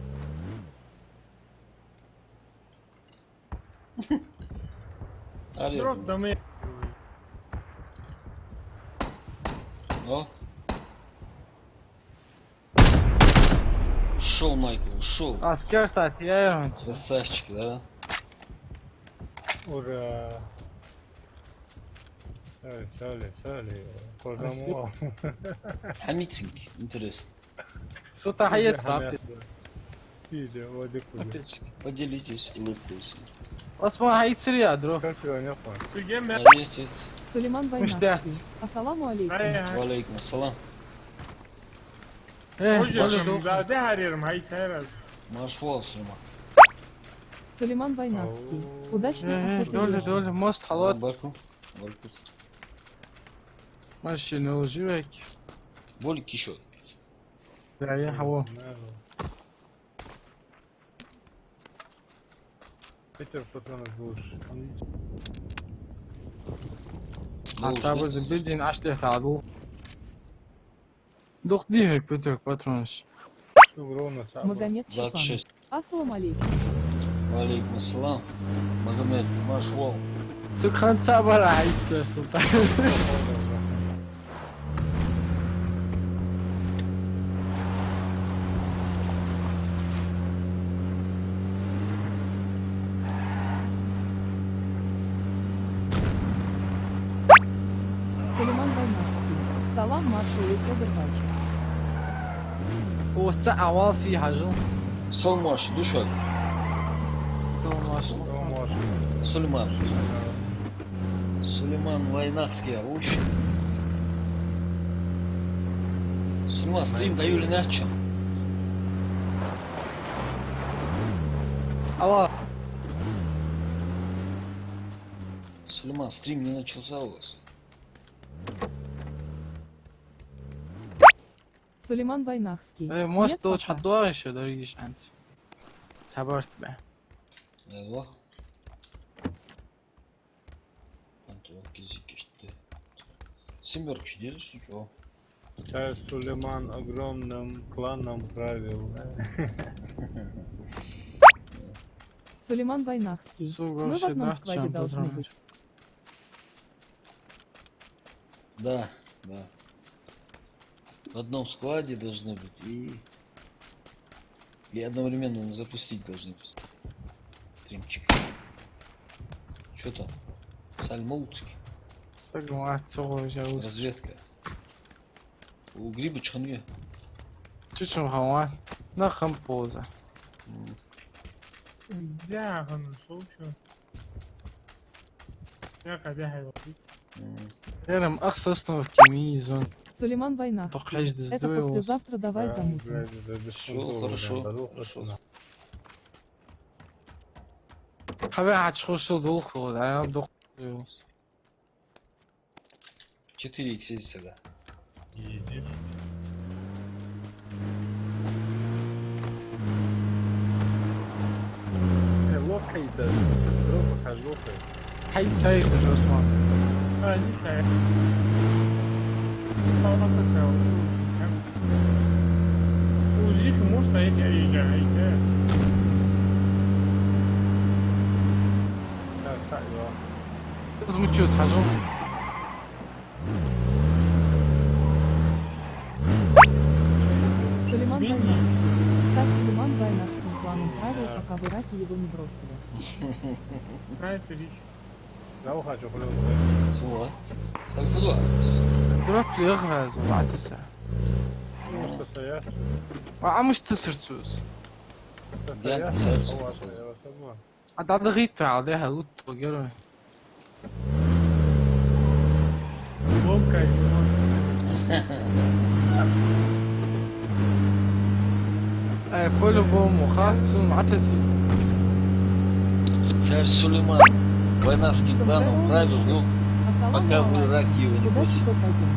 [SPEAKER 4] Дроп да мы.
[SPEAKER 1] О. Шел, Майкл, шел.
[SPEAKER 2] Аскер я
[SPEAKER 1] Красавчик, да?
[SPEAKER 6] Ура! Сали, позамол.
[SPEAKER 1] Хамитинг, интересно.
[SPEAKER 2] Султан حياة
[SPEAKER 6] Хамяс,
[SPEAKER 2] صافي.
[SPEAKER 6] да. Изи, Владикуля.
[SPEAKER 2] Опечки.
[SPEAKER 1] Поделитесь улыбкой.
[SPEAKER 2] Осман Хайцер ядро.
[SPEAKER 6] Скорпион, я понял.
[SPEAKER 4] Тюгем я.
[SPEAKER 1] Есть.
[SPEAKER 3] Сулейман
[SPEAKER 2] Муштат.
[SPEAKER 3] Вайнахский. Ассаламу алейкум.
[SPEAKER 1] Валейкум ассалам.
[SPEAKER 4] Hocam daha de her yerim hayır.
[SPEAKER 1] Маршвал, Сулейман.
[SPEAKER 3] Сулейман Вайнахский. Удачной охоты.
[SPEAKER 2] Доля,
[SPEAKER 3] Юсуф.
[SPEAKER 2] доля, мост халат.
[SPEAKER 1] Барку. Баркус.
[SPEAKER 2] Машина лживек.
[SPEAKER 1] Болик еще.
[SPEAKER 2] Да, я хаву.
[SPEAKER 6] Питер патронов лучше.
[SPEAKER 2] Асабы bildiğin açtı tadı. Дох дивек Петр патронш.
[SPEAKER 6] Все ровно цапа.
[SPEAKER 3] Магомед Чапанов.
[SPEAKER 1] 26.
[SPEAKER 3] Ассаламу алейкум.
[SPEAKER 1] Валейкум ассалам. Магомед, маршвал.
[SPEAKER 2] Sıkan çabara Hayцер Султан.
[SPEAKER 3] Сулейман Вайнахский. Салам маршалу Собербача.
[SPEAKER 2] Оста авал фи хажу.
[SPEAKER 1] Салмаш, душак.
[SPEAKER 2] Саламаш.
[SPEAKER 1] Сулейман. Сулейман Вайнахский, ауш. Сулейман, стрим даю ли начал?
[SPEAKER 2] Ала.
[SPEAKER 1] Сулейман, стрим не начался у вас.
[SPEAKER 3] Сулейман Вайнахский.
[SPEAKER 2] Мост
[SPEAKER 3] Нет,
[SPEAKER 2] доч
[SPEAKER 3] пока.
[SPEAKER 2] хадуа еще дорогиш ант. Сабарт бе.
[SPEAKER 1] Eyvah. Антон Кизик işte. Семерка делишь, что чего?
[SPEAKER 6] Царь Сулейман огромным кланом правил.
[SPEAKER 3] Сулейман Вайнахский.
[SPEAKER 2] Суга,
[SPEAKER 3] Мы в
[SPEAKER 2] вообще,
[SPEAKER 3] одном
[SPEAKER 2] да,
[SPEAKER 3] складе
[SPEAKER 2] чем
[SPEAKER 3] должны
[SPEAKER 2] подрамать?
[SPEAKER 3] быть.
[SPEAKER 1] Да, да. В одном складе должны быть и одновременно запустить должны быть. Стримчик. Что там? Сальмоутский.
[SPEAKER 2] Сагма цого жаус.
[SPEAKER 1] Разведка. У гриба чханье.
[SPEAKER 2] Чучун хават. На хампоза.
[SPEAKER 4] Ya hanım soğuşu. Ya kadeh hayvan.
[SPEAKER 2] Ярым ахсасно в химии зон.
[SPEAKER 3] Сулейман
[SPEAKER 2] Только
[SPEAKER 3] Вайнахский.
[SPEAKER 2] хэж да
[SPEAKER 3] Это
[SPEAKER 2] сдуем.
[SPEAKER 3] послезавтра давай замутим.
[SPEAKER 1] Всё хорошо, хорошо.
[SPEAKER 2] Хаве ачхошо долхо, да я дох.
[SPEAKER 1] 4х есть сага.
[SPEAKER 6] Лодка и царь. Лодка, хаж лодка.
[SPEAKER 2] Хайцай Осман.
[SPEAKER 4] Hadi sen. Tamam da sen. Uzi kumu стоит я езжайте.
[SPEAKER 6] Царь, да.
[SPEAKER 2] Змучут хажу.
[SPEAKER 3] Сулейман Вайнахский. Царь Сулейман Вайнахским планом правил, пока вы раки его не бросили.
[SPEAKER 4] Правильно речь.
[SPEAKER 6] لو хочу خلوه
[SPEAKER 1] Фуат. Сальфудуа.
[SPEAKER 2] Дурак легра зубатаса.
[SPEAKER 6] просто стоять.
[SPEAKER 2] Амыш тысырцуз.
[SPEAKER 1] Я царь.
[SPEAKER 2] А дады гит алды халут тогер.
[SPEAKER 4] Лодка.
[SPEAKER 2] По-любому хатсун атаси.
[SPEAKER 1] Царь Сулейман. Войнавским планом правил, ну, пока
[SPEAKER 3] Ассаламу
[SPEAKER 1] вы
[SPEAKER 3] алейкум.
[SPEAKER 1] раки его не
[SPEAKER 3] Куда
[SPEAKER 1] бросите.
[SPEAKER 3] теперь пойдем?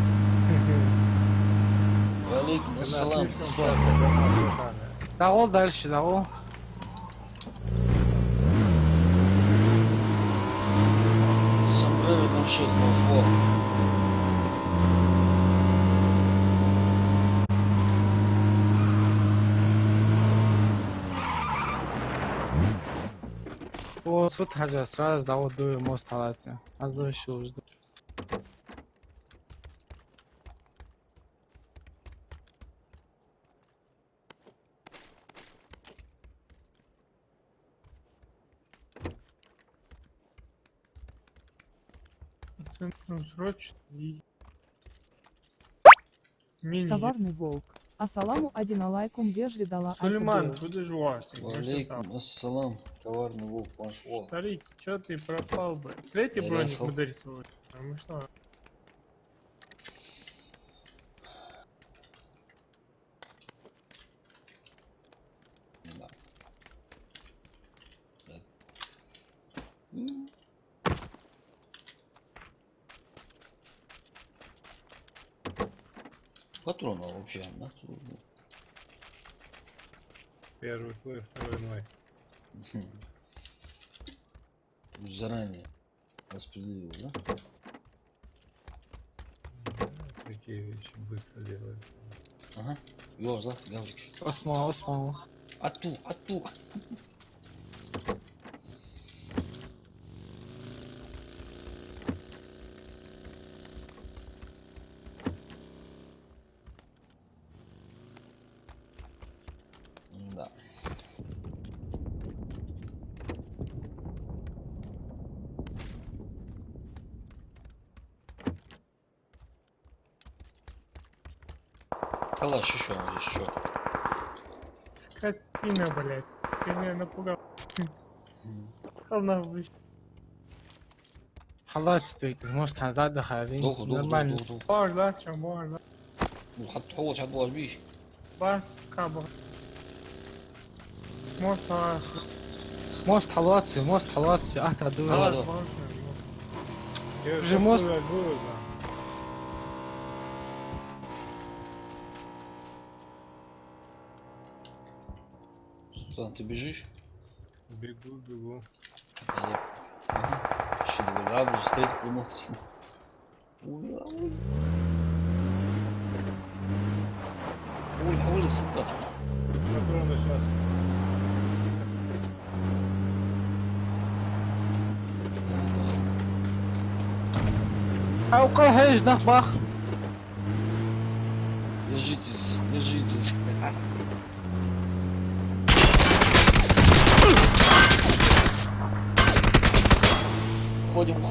[SPEAKER 1] Валейкум ассалам. Аслам.
[SPEAKER 2] Дагол дальше, дагол.
[SPEAKER 1] Сомбреро 06 Маршвал.
[SPEAKER 2] Вот вот хажа сразу дагол дуй мост халатся. Аз да шо жду.
[SPEAKER 4] Центром срочно и... Мини.
[SPEAKER 3] Коварный волк. Ассаламу алейкум вежли дала
[SPEAKER 6] Сулейман,
[SPEAKER 3] Альтадею.
[SPEAKER 6] будешь жевать.
[SPEAKER 1] Валейкум ассалам, коварный волк пошел.
[SPEAKER 6] Старик, чё ты пропал бы? Третий
[SPEAKER 1] Я
[SPEAKER 6] броник
[SPEAKER 1] рясал.
[SPEAKER 6] мы дорисовали. А мы что?
[SPEAKER 1] Да. Да. Патронов вообще на службу.
[SPEAKER 6] Первый твой, второй мой.
[SPEAKER 1] Заранее распределил, да?
[SPEAKER 6] Такие вещи быстро делаются.
[SPEAKER 1] Ага. Yoz la Gavrik.
[SPEAKER 2] Osmo.
[SPEAKER 1] Attu. Да. Калаш еще, еще.
[SPEAKER 6] Скотина, блядь. Ты меня напугал. Хал выше.
[SPEAKER 2] حضرت ستويك موست حزاد هذه
[SPEAKER 1] دوخ
[SPEAKER 2] نورمال
[SPEAKER 6] Бор, да, чем бор, да.
[SPEAKER 1] وحط حوش على البوال بيش.
[SPEAKER 6] Бас, кабо. Мост,
[SPEAKER 2] موست حلواتسي احتى دور
[SPEAKER 1] خلاص.
[SPEAKER 2] Же мост-
[SPEAKER 1] Султан, ты бежишь?
[SPEAKER 6] Бегу.
[SPEAKER 1] А я... Ага. Щедовый лабу стоит помолчи. حول Султан.
[SPEAKER 6] Патроны сейчас.
[SPEAKER 2] اوقع هيج نخبخ
[SPEAKER 1] Держитесь. Ходим.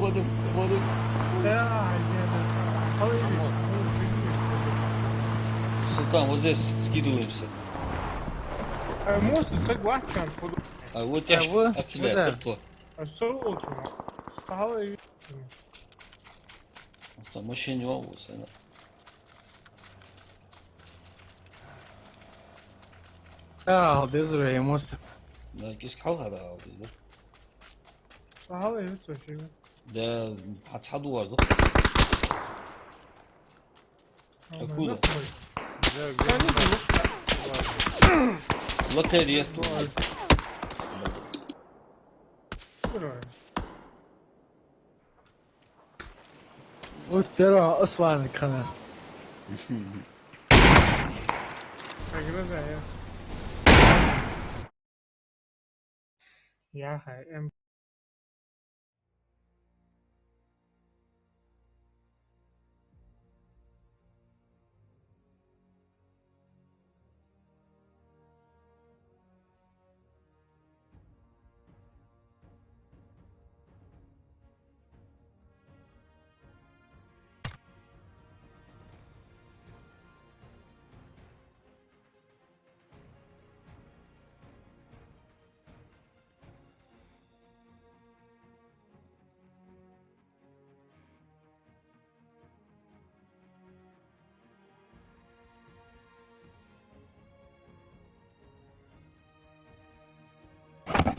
[SPEAKER 6] Да, деда.
[SPEAKER 1] Султан, вот здесь скидываемся.
[SPEAKER 6] Мост, согласен.
[SPEAKER 1] А вот
[SPEAKER 2] А
[SPEAKER 1] тяжко
[SPEAKER 2] вы?
[SPEAKER 1] отстреляет,
[SPEAKER 2] Да.
[SPEAKER 1] тортло.
[SPEAKER 6] Солочно. Стало и...
[SPEAKER 1] Там машине волосы, да.
[SPEAKER 2] اه بيزرع يا موست
[SPEAKER 1] Да, кискал هذا عاوز ده.
[SPEAKER 6] Стало и точно.
[SPEAKER 1] ده هتصحدوا وارد. Откуда? Лотерея.
[SPEAKER 2] وترى اصلا كان
[SPEAKER 6] Огрызая. Я хай.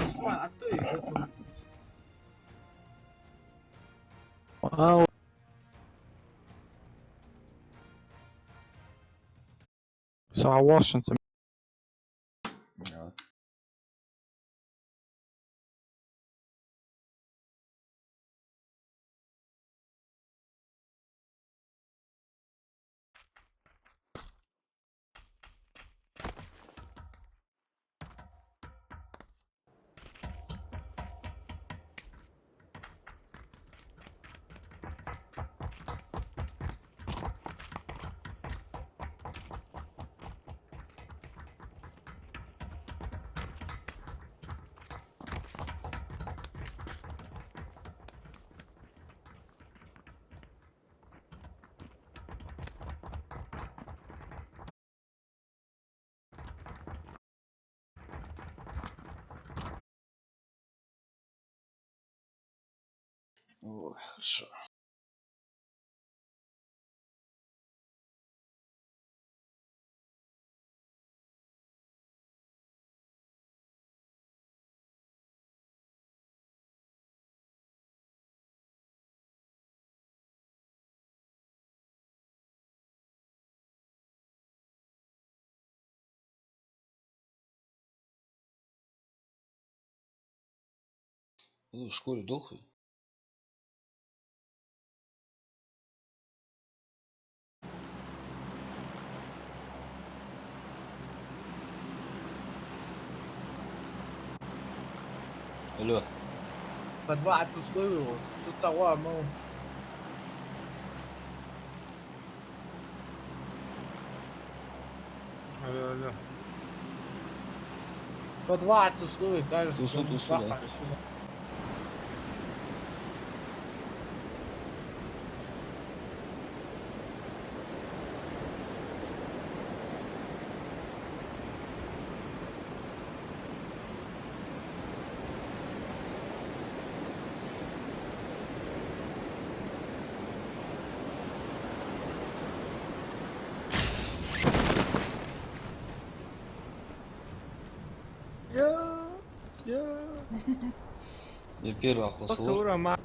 [SPEAKER 2] اسمع عطيه واو So I Washington.
[SPEAKER 1] Ja. Ой, хорошо. Ну, в школе дохлый. Алло.
[SPEAKER 2] Подват условилось. Тут сова, мол.
[SPEAKER 6] Алло, алло.
[SPEAKER 2] Подват условий, кажется.
[SPEAKER 1] Тусу, да. Я первый охватил.
[SPEAKER 6] Тура, ма.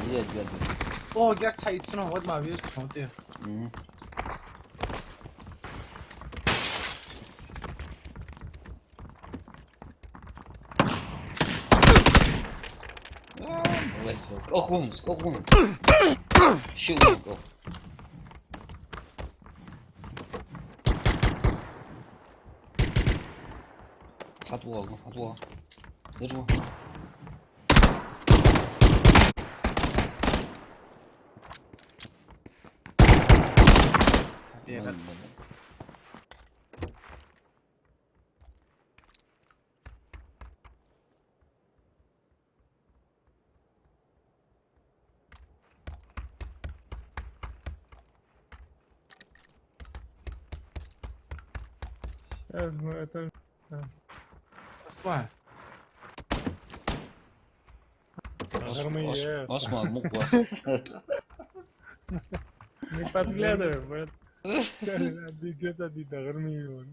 [SPEAKER 1] Я тебя.
[SPEAKER 2] О, гер 차 있으면 어디 마 위에서 정대.
[SPEAKER 1] Возьму. Колхун. Щелкал. Сатуа. Держу.
[SPEAKER 6] Сейчас мы это...
[SPEAKER 2] Осма.
[SPEAKER 6] Армия.
[SPEAKER 1] Осман, муква.
[SPEAKER 6] Не подглядывай, блядь. Цель, двигаться, армию.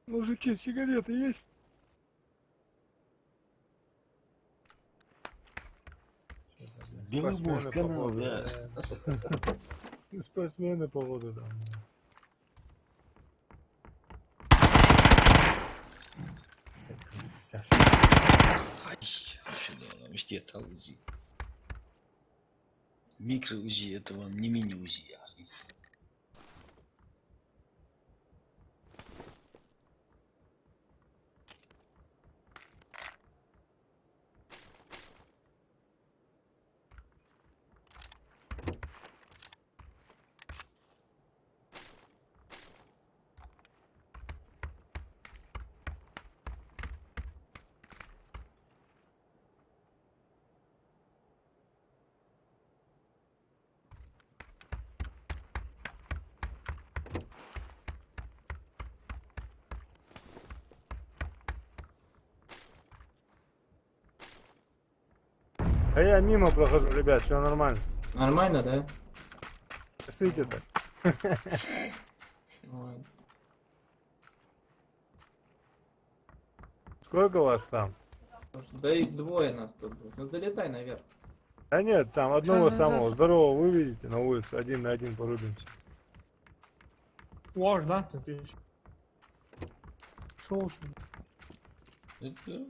[SPEAKER 6] Мужики, сигареты есть?
[SPEAKER 1] Белый канал, да.
[SPEAKER 6] Спортсмены поводу там. Красавчик.
[SPEAKER 1] Ай, вообще да, нам везде это УЗИ. Микро УЗИ, это вам не мини УЗИ.
[SPEAKER 6] А я мимо прохожу, ребят, все нормально.
[SPEAKER 2] Нормально, да?
[SPEAKER 6] Сыте-то. Сколько вас там?
[SPEAKER 2] Да и двое нас тут будет. Ну залетай наверх.
[SPEAKER 6] Да нет, там одного самого здорового вы видите на улице, 1 на 1 порубимся.
[SPEAKER 4] Вож, да? Ты
[SPEAKER 6] Шел, что ли?
[SPEAKER 1] Это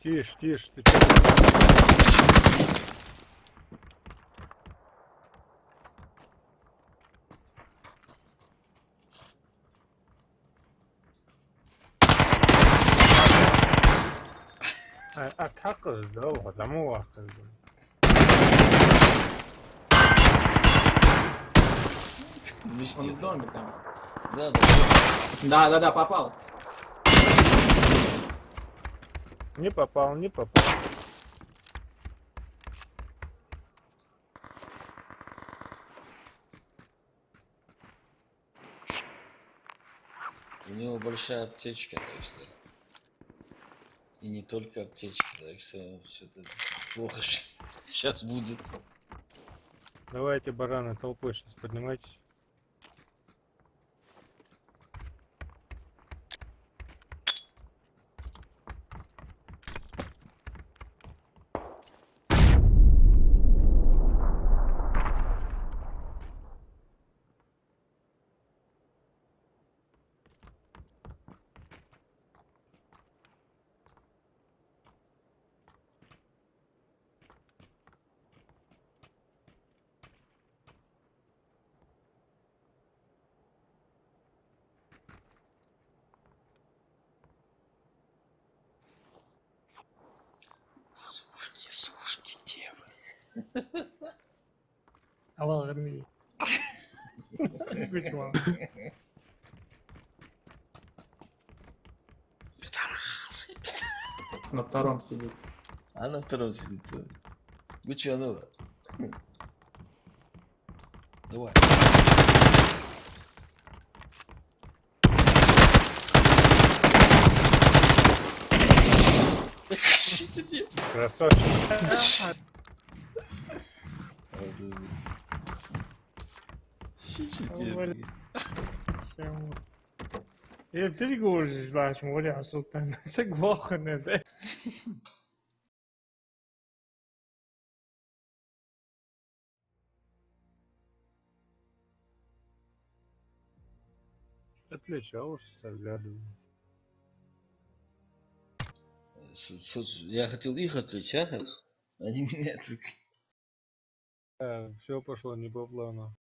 [SPEAKER 6] Тише, тише, ты чё? حق الزوجة ده مو واخد.
[SPEAKER 1] Ништяк.
[SPEAKER 2] Он в доме там.
[SPEAKER 1] Да, да.
[SPEAKER 2] Да, попал.
[SPEAKER 6] Не попал, не попал.
[SPEAKER 1] У него большая аптечка, так что. И не только аптечка, так что что-то плохо сейчас будет.
[SPEAKER 6] Давайте, бараны, толпой сейчас поднимайтесь.
[SPEAKER 1] Сушки, девы.
[SPEAKER 4] الله غني. Which one?
[SPEAKER 2] На втором сидит.
[SPEAKER 1] А на втором сидит. Ну чё, ну? Давай.
[SPEAKER 6] Красавчик.
[SPEAKER 4] Я перегоржусь, знаешь, море султан. Согласен, да.
[SPEAKER 6] Отличался, оглядываю.
[SPEAKER 1] Я хотел их отличать, они меня отвлекли.
[SPEAKER 6] Все пошло не по плану.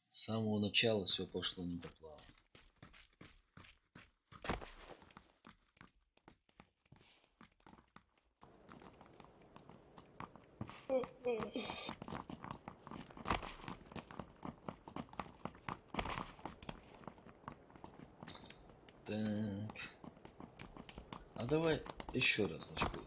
[SPEAKER 1] С самого начала все пошло не по плану. Так. А давай еще разочку.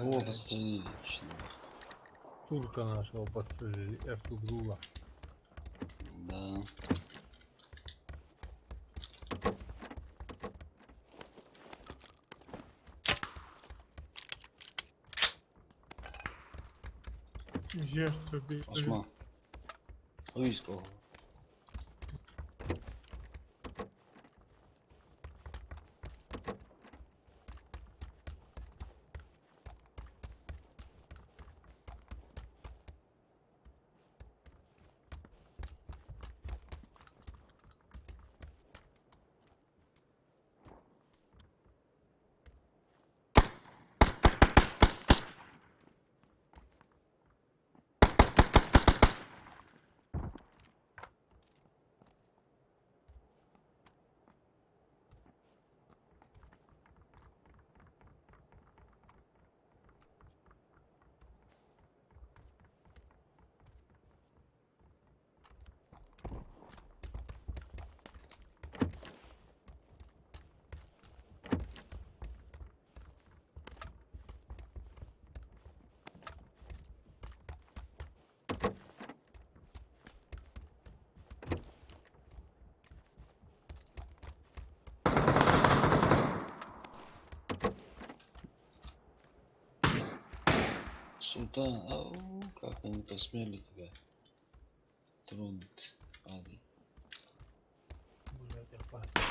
[SPEAKER 1] О, подстрелили. точно.
[SPEAKER 6] Турка нашего подстрелили, Эртугрула.
[SPEAKER 1] Да.
[SPEAKER 6] Жертва били.
[SPEAKER 1] Осма. Військового. Султан, ау, как они посмели тебя тронуть, Ади.
[SPEAKER 6] Блядь, опасно.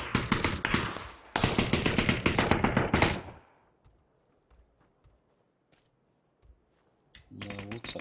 [SPEAKER 1] Нарвутся.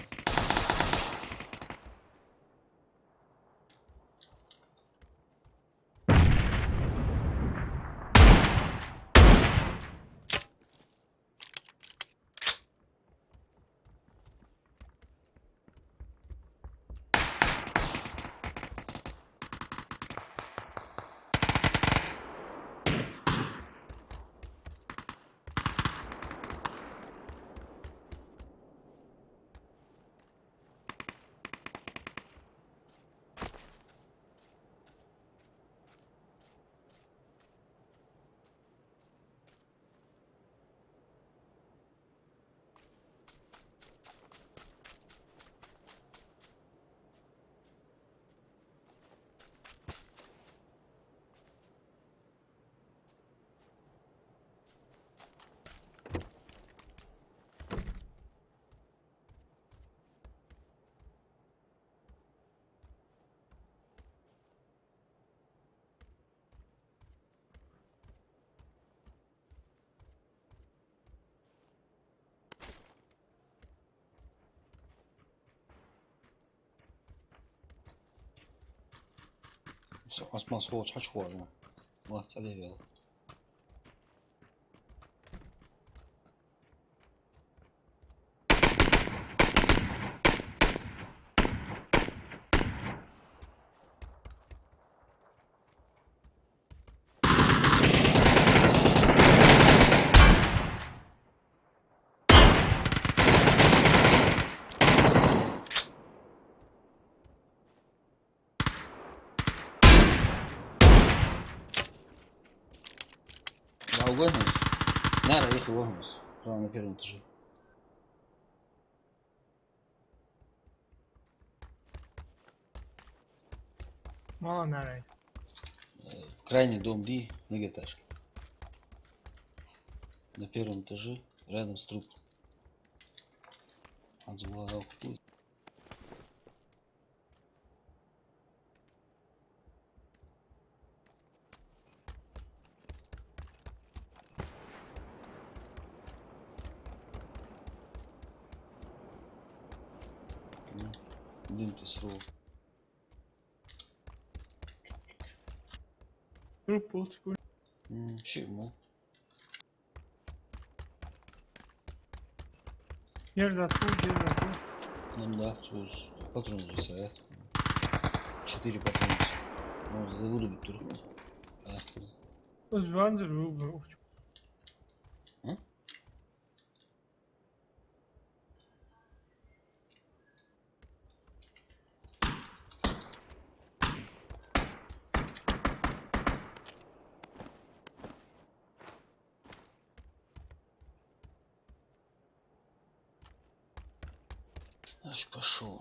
[SPEAKER 1] Осман сол чачуа ма. Молодца левел. Да, угодно? Нара, их угодно. Прямо на первом этаже.
[SPEAKER 4] Мало нарай.
[SPEAKER 1] Крайний дом Ди, многоэтажка. На первом этаже, рядом с трубом. Отзвала тут. Дым-то срыл.
[SPEAKER 4] Труп полчку.
[SPEAKER 1] Чему?
[SPEAKER 4] Держату.
[SPEAKER 1] Ну да, чуешь. Патрон же совет. 4 патрона. Ну, завырубить турку.
[SPEAKER 4] Узванзер выбрал.
[SPEAKER 1] Аж пошел.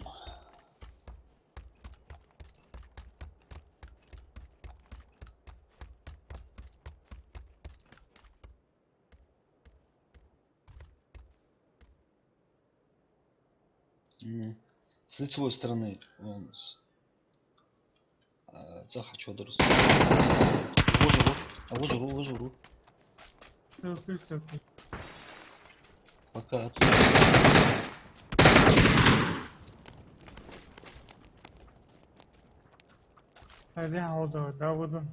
[SPEAKER 1] С лицевой стороны он цаха чодырыс. Ложу.
[SPEAKER 2] Все.
[SPEAKER 1] Пока.
[SPEAKER 2] Hadi oldu. Daha vurdum.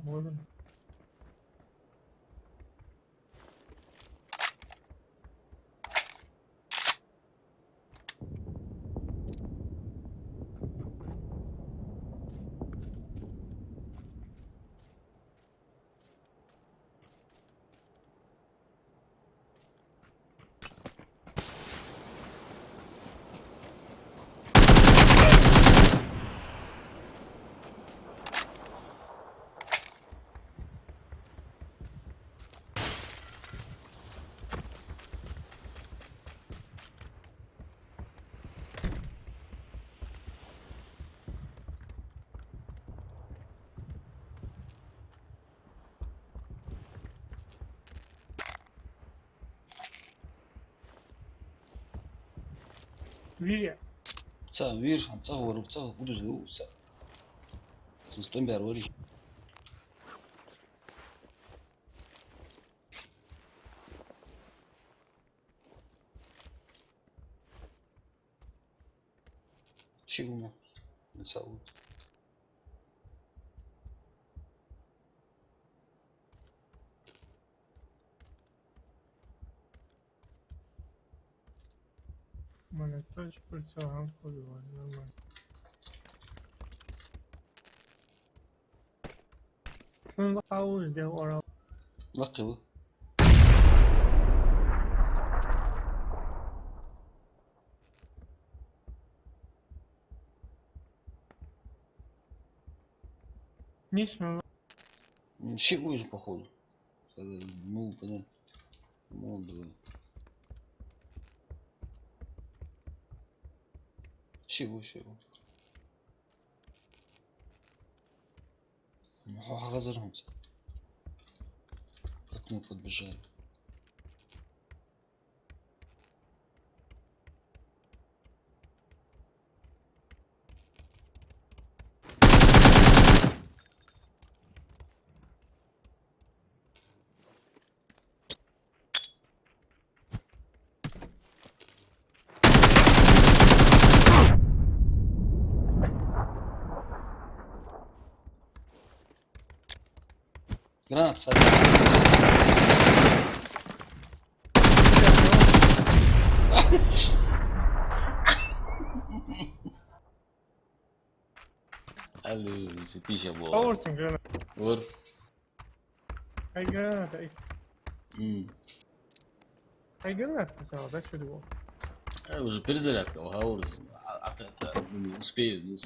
[SPEAKER 2] Виря.
[SPEAKER 1] Вир, выруб, будешь злился. Стой, бери. Чего? Целую.
[SPEAKER 2] Мене точно працював полювання. Нормально. Ну, хаус де орал.
[SPEAKER 1] Лакылы.
[SPEAKER 2] Нічно.
[SPEAKER 1] Чего же походу? Ну, понятно. Ну, давай. Чего? Разожмутся. Как мы подбежали. Гранат, Алло, ты же был.
[SPEAKER 2] Kavursun granat.
[SPEAKER 1] Vur.
[SPEAKER 2] Ay granat ay.
[SPEAKER 1] М.
[SPEAKER 2] Ay granat da sana da şöyle bu.
[SPEAKER 1] Уже перезарядка, уговорился. Не успею.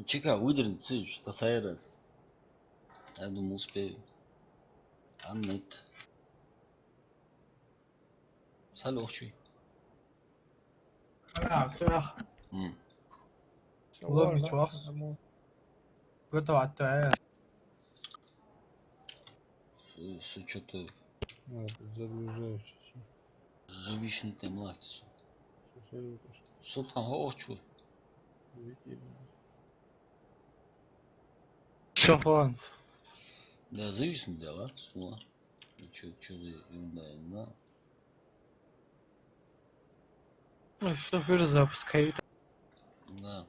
[SPEAKER 1] Чека, выдерни, что сайрес. Я думал, успею. А нет. Салёхчий.
[SPEAKER 2] Söyle. Olur bir çoğaz. Götü attı ya.
[SPEAKER 1] Все что-то
[SPEAKER 6] Загружаешься.
[SPEAKER 1] живичный там лахтис.
[SPEAKER 6] Абсолютно.
[SPEAKER 1] Сутка охчу.
[SPEAKER 2] Şohon.
[SPEAKER 1] Да, зависит дела. Сула. Чё за ерунда, я не знаю.
[SPEAKER 2] Sıfır запускай.
[SPEAKER 1] Да.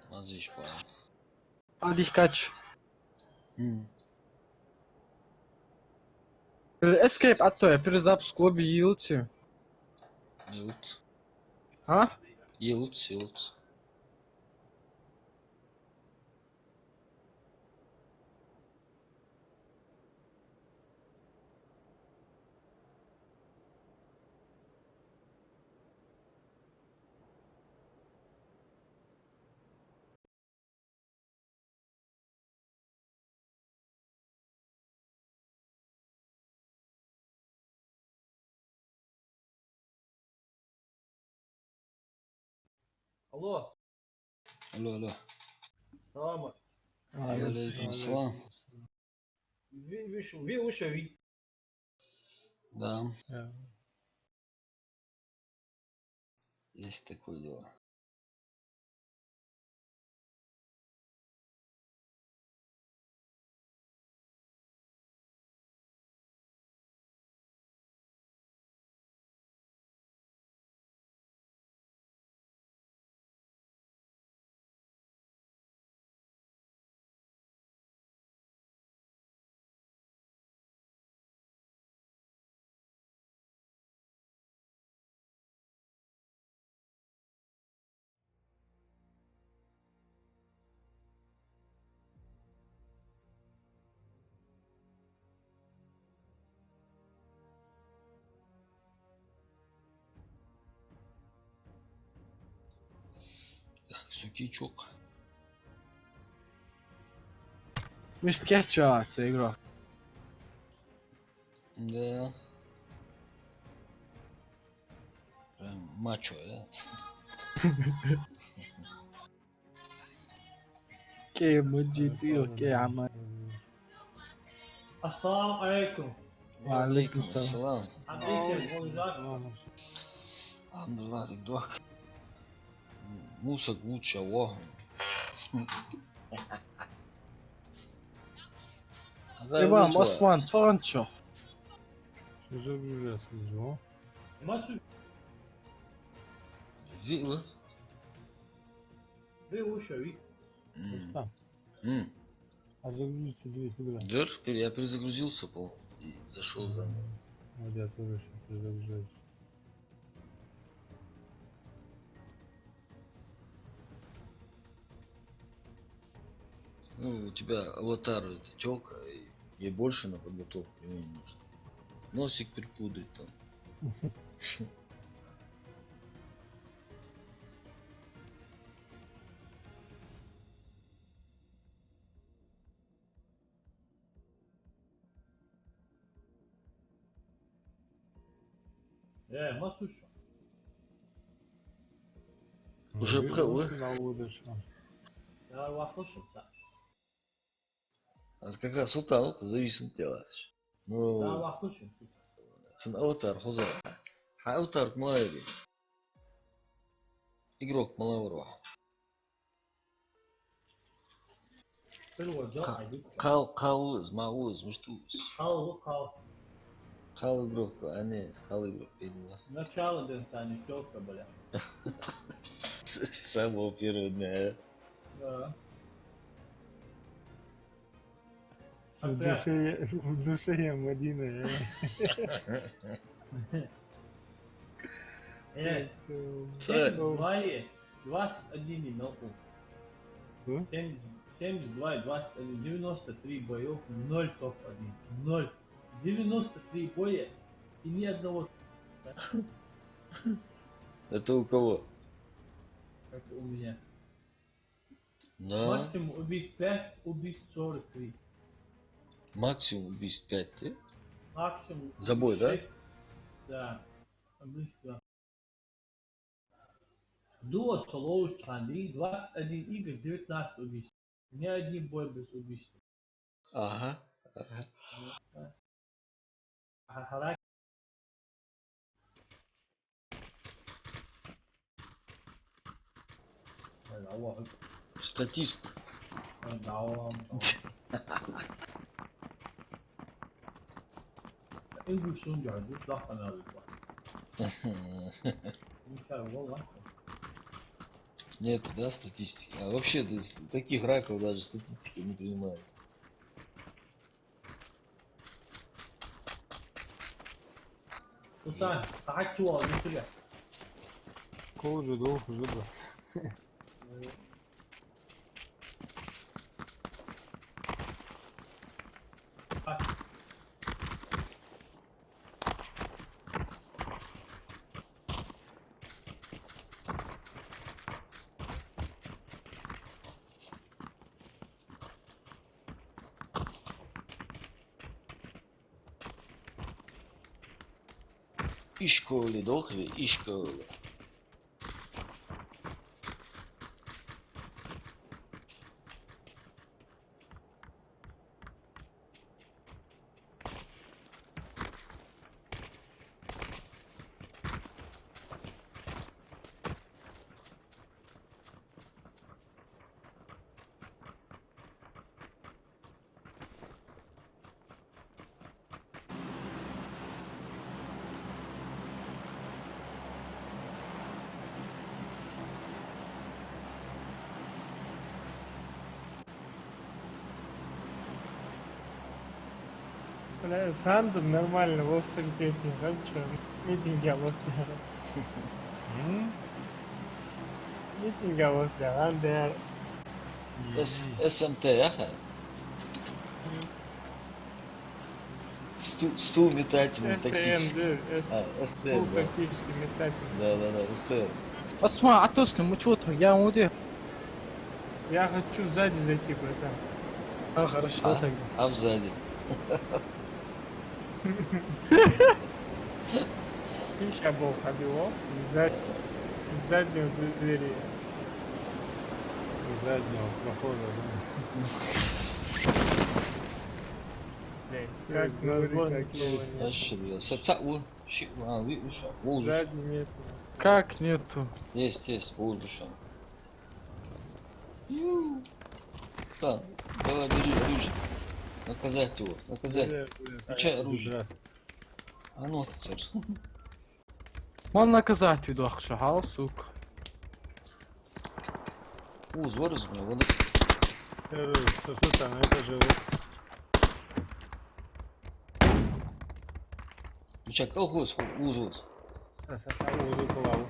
[SPEAKER 1] Мазыч, парень.
[SPEAKER 2] Hadi kaç.
[SPEAKER 1] М.
[SPEAKER 2] Escape attı ya. Перезапуск лобби yield.
[SPEAKER 1] Елут.
[SPEAKER 2] Ha?
[SPEAKER 1] Елут.
[SPEAKER 4] Алло,
[SPEAKER 1] Алло, алло.
[SPEAKER 4] салам.
[SPEAKER 1] Алейкум ассалам.
[SPEAKER 4] Ви уши.
[SPEAKER 1] Да. Есть такое дело. Так, сукичок.
[SPEAKER 2] مش تكحت شو سيجرو.
[SPEAKER 1] Да. Прям мачо, да?
[SPEAKER 2] كي مجيتي كي عمل.
[SPEAKER 4] Assalamu alaikum.
[SPEAKER 2] وعليكم السلام.
[SPEAKER 1] السلام.
[SPEAKER 4] Отлично, olacak.
[SPEAKER 1] Алхамдулилlah, ты дурак. Мусок лучше Аллаху.
[SPEAKER 2] إمام عثمان فرنشو.
[SPEAKER 6] Загружай, слежу.
[SPEAKER 4] Масу,
[SPEAKER 1] Вилла.
[SPEAKER 4] ви уши.
[SPEAKER 6] Рустам,
[SPEAKER 1] М.
[SPEAKER 6] а загрузите две игры.
[SPEAKER 1] Дёр, я перезагрузился, и зашел заново.
[SPEAKER 6] Вот я тоже сейчас перезагружаюсь.
[SPEAKER 1] Ну, у тебя аватар это тёлка, и ей больше на подготовку времени нужно. Носик припудрить там.
[SPEAKER 4] Масу.
[SPEAKER 1] Уже пхал, да?
[SPEAKER 6] На удачу.
[SPEAKER 4] Я вахлышım sen.
[SPEAKER 1] А как раз султан, это зависит от тела.
[SPEAKER 4] Я
[SPEAKER 1] Ну,
[SPEAKER 4] вахлышım.
[SPEAKER 1] сын аватар, хузар. Аватар малый. Игрок малого.
[SPEAKER 4] Bir hoca aydık.
[SPEAKER 1] Кал, мауз, муштуз.
[SPEAKER 4] Kal.
[SPEAKER 1] Кал игрок, а не, кал игрок, перед вас.
[SPEAKER 4] Начало день тёлка, бля.
[SPEAKER 1] С самого первого дня.
[SPEAKER 4] Да.
[SPEAKER 6] В душе я Мадина.
[SPEAKER 1] Царь.
[SPEAKER 4] 21 нахуй.
[SPEAKER 6] Что?
[SPEAKER 4] 72 и 21, 93 боев, 0 топ-1, 0. 93 боя и ни одного,
[SPEAKER 1] Это у кого?
[SPEAKER 4] как у меня.
[SPEAKER 1] Да.
[SPEAKER 4] Максимум убийств 5, убийств 43.
[SPEAKER 1] Максимум убийств 5, ты?
[SPEAKER 4] Максимум
[SPEAKER 1] За бой, да?
[SPEAKER 4] 6. Да. Убийство. Дуо соло Чанди, 21 игр, 19 убийств. Ни один бой без убийств.
[SPEAKER 1] Ага.
[SPEAKER 4] Харак.
[SPEAKER 1] Статист.
[SPEAKER 4] Ингушун gördü, laftan aldık. Михаил, волна.
[SPEAKER 1] Нет, да, статистики. А вообще таких раков даже статистика не принимает.
[SPEAKER 4] Sultan, kaç çuval götürüyor?
[SPEAKER 6] Кол уже долго уже был.
[SPEAKER 1] İş koğlu doğru, iş koğlu.
[SPEAKER 6] Бля, схандом нормально в авторитете. Хорошо. Митинге авостляр. Митинге авостляр. Анда.
[SPEAKER 1] СМТ яха. Стул метательный, тактический.
[SPEAKER 6] СТМ,
[SPEAKER 1] СТМ, да.
[SPEAKER 6] тактический метатель.
[SPEAKER 1] Да, СТМ.
[SPEAKER 2] Осма, атосны, мы чего-то, я уйду.
[SPEAKER 6] Я хочу сзади зайти, братан.
[SPEAKER 2] А, хорошо, тогда.
[SPEAKER 1] А сзади.
[SPEAKER 6] Ты сейчас был обивался из заднего двери.
[SPEAKER 7] Заднего прохода.
[SPEAKER 6] Блядь, как назло никого нет.
[SPEAKER 1] Вообще, соца, вышел. Уже.
[SPEAKER 6] Сзади нет.
[SPEAKER 2] Как нету?
[SPEAKER 1] Есть, вышел. Так, давай бери оружие. Наказать его, наказать. Включай оружие. А ну, офицер.
[SPEAKER 2] Он наказать иду, ахшахал, сука.
[SPEAKER 1] Звор из меня, вот.
[SPEAKER 7] Сосуд на этаже.
[SPEAKER 1] Включай колхоз, узвоз.
[SPEAKER 7] Саса узу голову.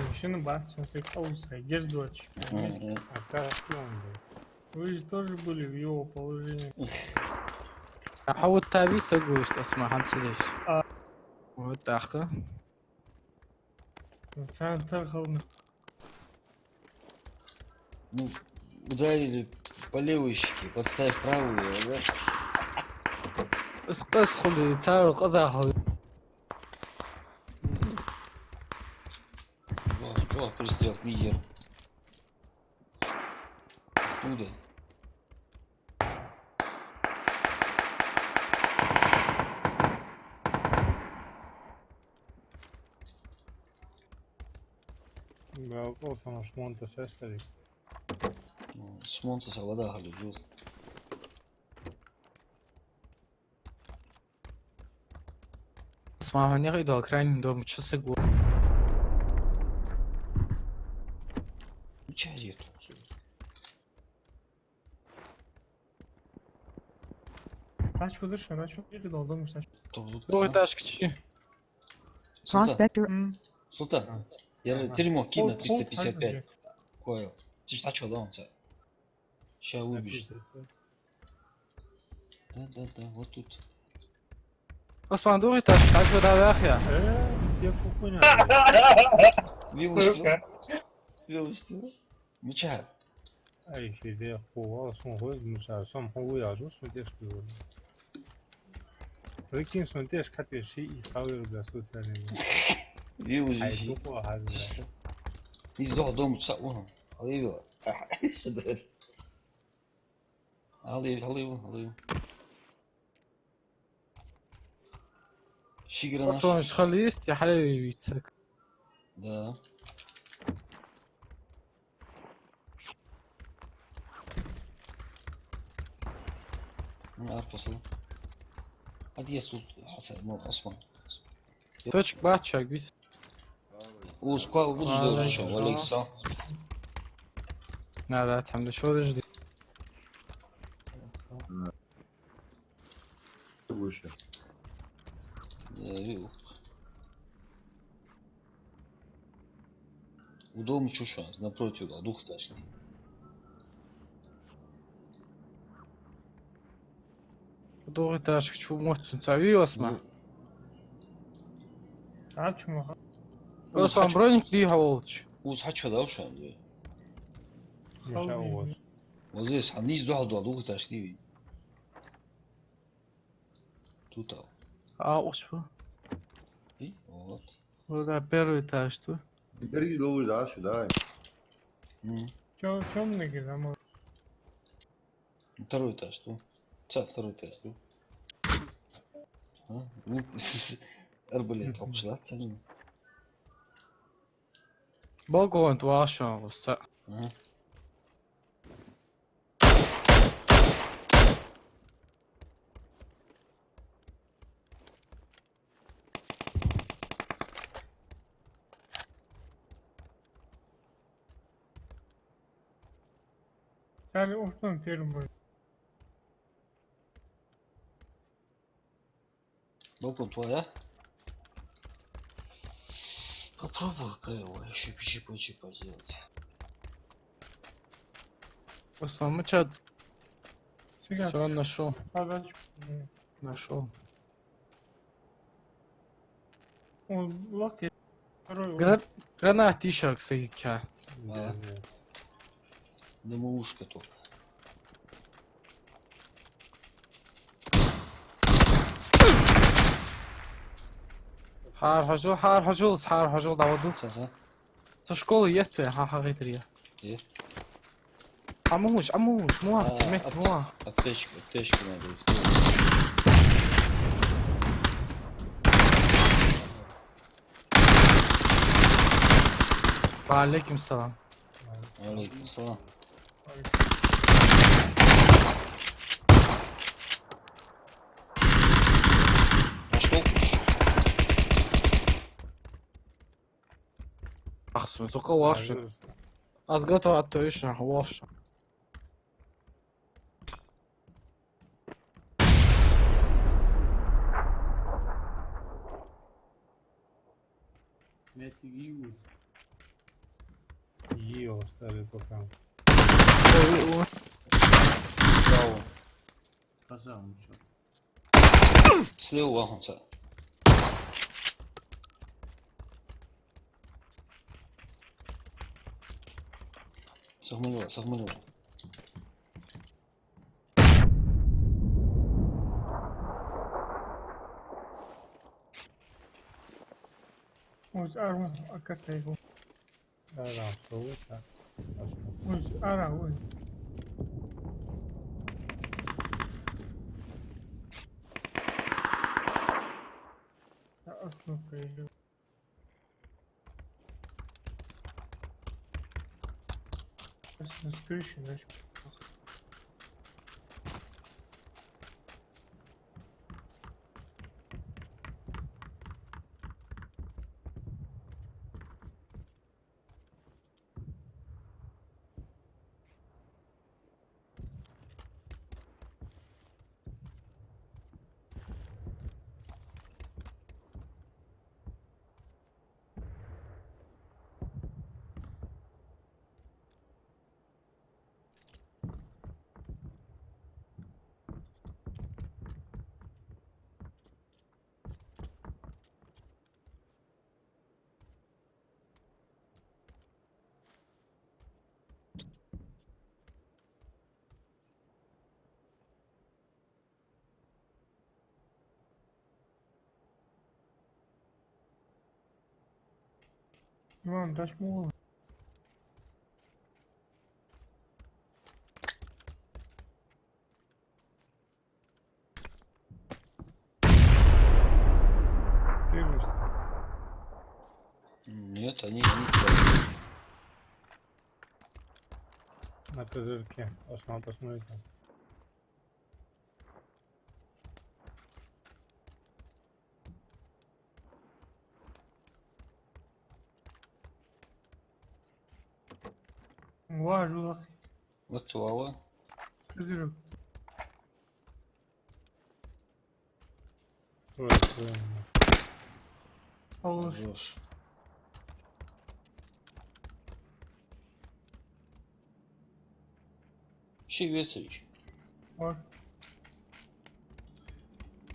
[SPEAKER 6] Мужчина бац, он себе колоса, герц дочь.
[SPEAKER 7] А как он был?
[SPEAKER 6] Вы же тоже были в его положении.
[SPEAKER 2] حاول تابيس اقول اسمع حمس ليش вот так.
[SPEAKER 6] Сам тархал.
[SPEAKER 1] Ну, ударили по левой щеке, подставь правую, да?
[SPEAKER 2] اسقسخل تعال قزاخل
[SPEAKER 1] Чувак пристрел мигер. Откуда?
[SPEAKER 7] Вопрос на шмонта сестри.
[SPEAKER 1] С Монтеса вода галюджус.
[SPEAKER 2] اسمع هني غيدو اكراين دوم تشسق
[SPEAKER 1] Включай ректу.
[SPEAKER 6] Kaç vurursun, kaç vurursun, bir doldurmuş taş.
[SPEAKER 2] Ой, ташкичи.
[SPEAKER 1] Султан,
[SPEAKER 3] Prospector
[SPEAKER 1] Султан, я теремок кину на 355. Койл. Ты ж начал, да, он тебя? Сейчас выбежит. Да, вот тут.
[SPEAKER 2] اسمع دوغي تاشك عشو دا اخيا
[SPEAKER 7] Я фуфуня.
[SPEAKER 1] Вилочки. Меча.
[SPEAKER 7] Ай, себе хова, сон хоз муша, сом хова я жу сутеш пиво. Прикинь, сон теш катеш ши и хавер да социальный. Ай,
[SPEAKER 1] Вилочки.
[SPEAKER 7] тупо хаза.
[SPEAKER 1] Издох дом сауна. Алıyor. Alıyor. Шиграна.
[SPEAKER 2] потом شخل есть يا حليوي يتسك
[SPEAKER 1] Да. Арпасу. Hadi тут Осман.
[SPEAKER 2] точек бачак бис
[SPEAKER 1] Уз уже шо, Алекса.
[SPEAKER 2] надо там шо жди
[SPEAKER 8] Выше.
[SPEAKER 1] Да, у дома чуша, напротив, двухэтажный.
[SPEAKER 2] دوغي تاشك شو موت نسوي اسمع
[SPEAKER 6] Kaç mı?
[SPEAKER 2] اسمع броник دي هولч
[SPEAKER 1] Уз хача да уша.
[SPEAKER 7] Муша уз.
[SPEAKER 1] Вот здесь, а низ двухэтажный. Тут.
[SPEAKER 2] ошфу
[SPEAKER 1] И вот.
[SPEAKER 2] вот первый этаж tu
[SPEAKER 8] Теперь иду, да, сюда.
[SPEAKER 6] Темный гизамор.
[SPEAKER 1] Второй этаж, что? Второй этаж, что? Ну, арбалет алmışlar senin.
[SPEAKER 2] балкон туашан olsa
[SPEAKER 6] Далее уж первым будет.
[SPEAKER 1] Балкон твоя? Попробую-ка его еще пичи-почи поделать.
[SPEAKER 2] Руслан, мы чат.
[SPEAKER 6] Сега,
[SPEAKER 2] Все, нашел.
[SPEAKER 6] подачу.
[SPEAKER 2] Нашел.
[SPEAKER 6] Он лак, второй.
[SPEAKER 2] Гранат ишак сейка.
[SPEAKER 1] А.
[SPEAKER 7] Пиздец.
[SPEAKER 1] Дымоушка только.
[SPEAKER 2] Хар хажул даваду.
[SPEAKER 1] Саза.
[SPEAKER 2] Со школы ете, ха гитрия.
[SPEAKER 1] Есть.
[SPEAKER 2] Амуш, муа, тимек, муа.
[SPEAKER 1] Аптечку надо использовать.
[SPEAKER 2] Алейкум салам.
[SPEAKER 1] Алейкум салам. Нашел?
[SPEAKER 2] Ахсун, только ваше. Аз готов оттоишь, ваше.
[SPEAKER 7] Ее оставили пока.
[SPEAKER 1] Право. Слева вахнуться. Согманила.
[SPEAKER 6] Уж арма, а как его?
[SPEAKER 7] Арам соğuça.
[SPEAKER 6] Уж ара, ой. Я основка или. С крыши начал. Мам, дашь мол. Ты вышел.
[SPEAKER 1] Нет, они
[SPEAKER 7] На козырьке. Осман, посмотри там.
[SPEAKER 6] Важу лах.
[SPEAKER 1] Латвала.
[SPEAKER 6] Козырек.
[SPEAKER 7] Трое.
[SPEAKER 6] Алош.
[SPEAKER 1] Хорош. Шевецович.
[SPEAKER 6] Ваш.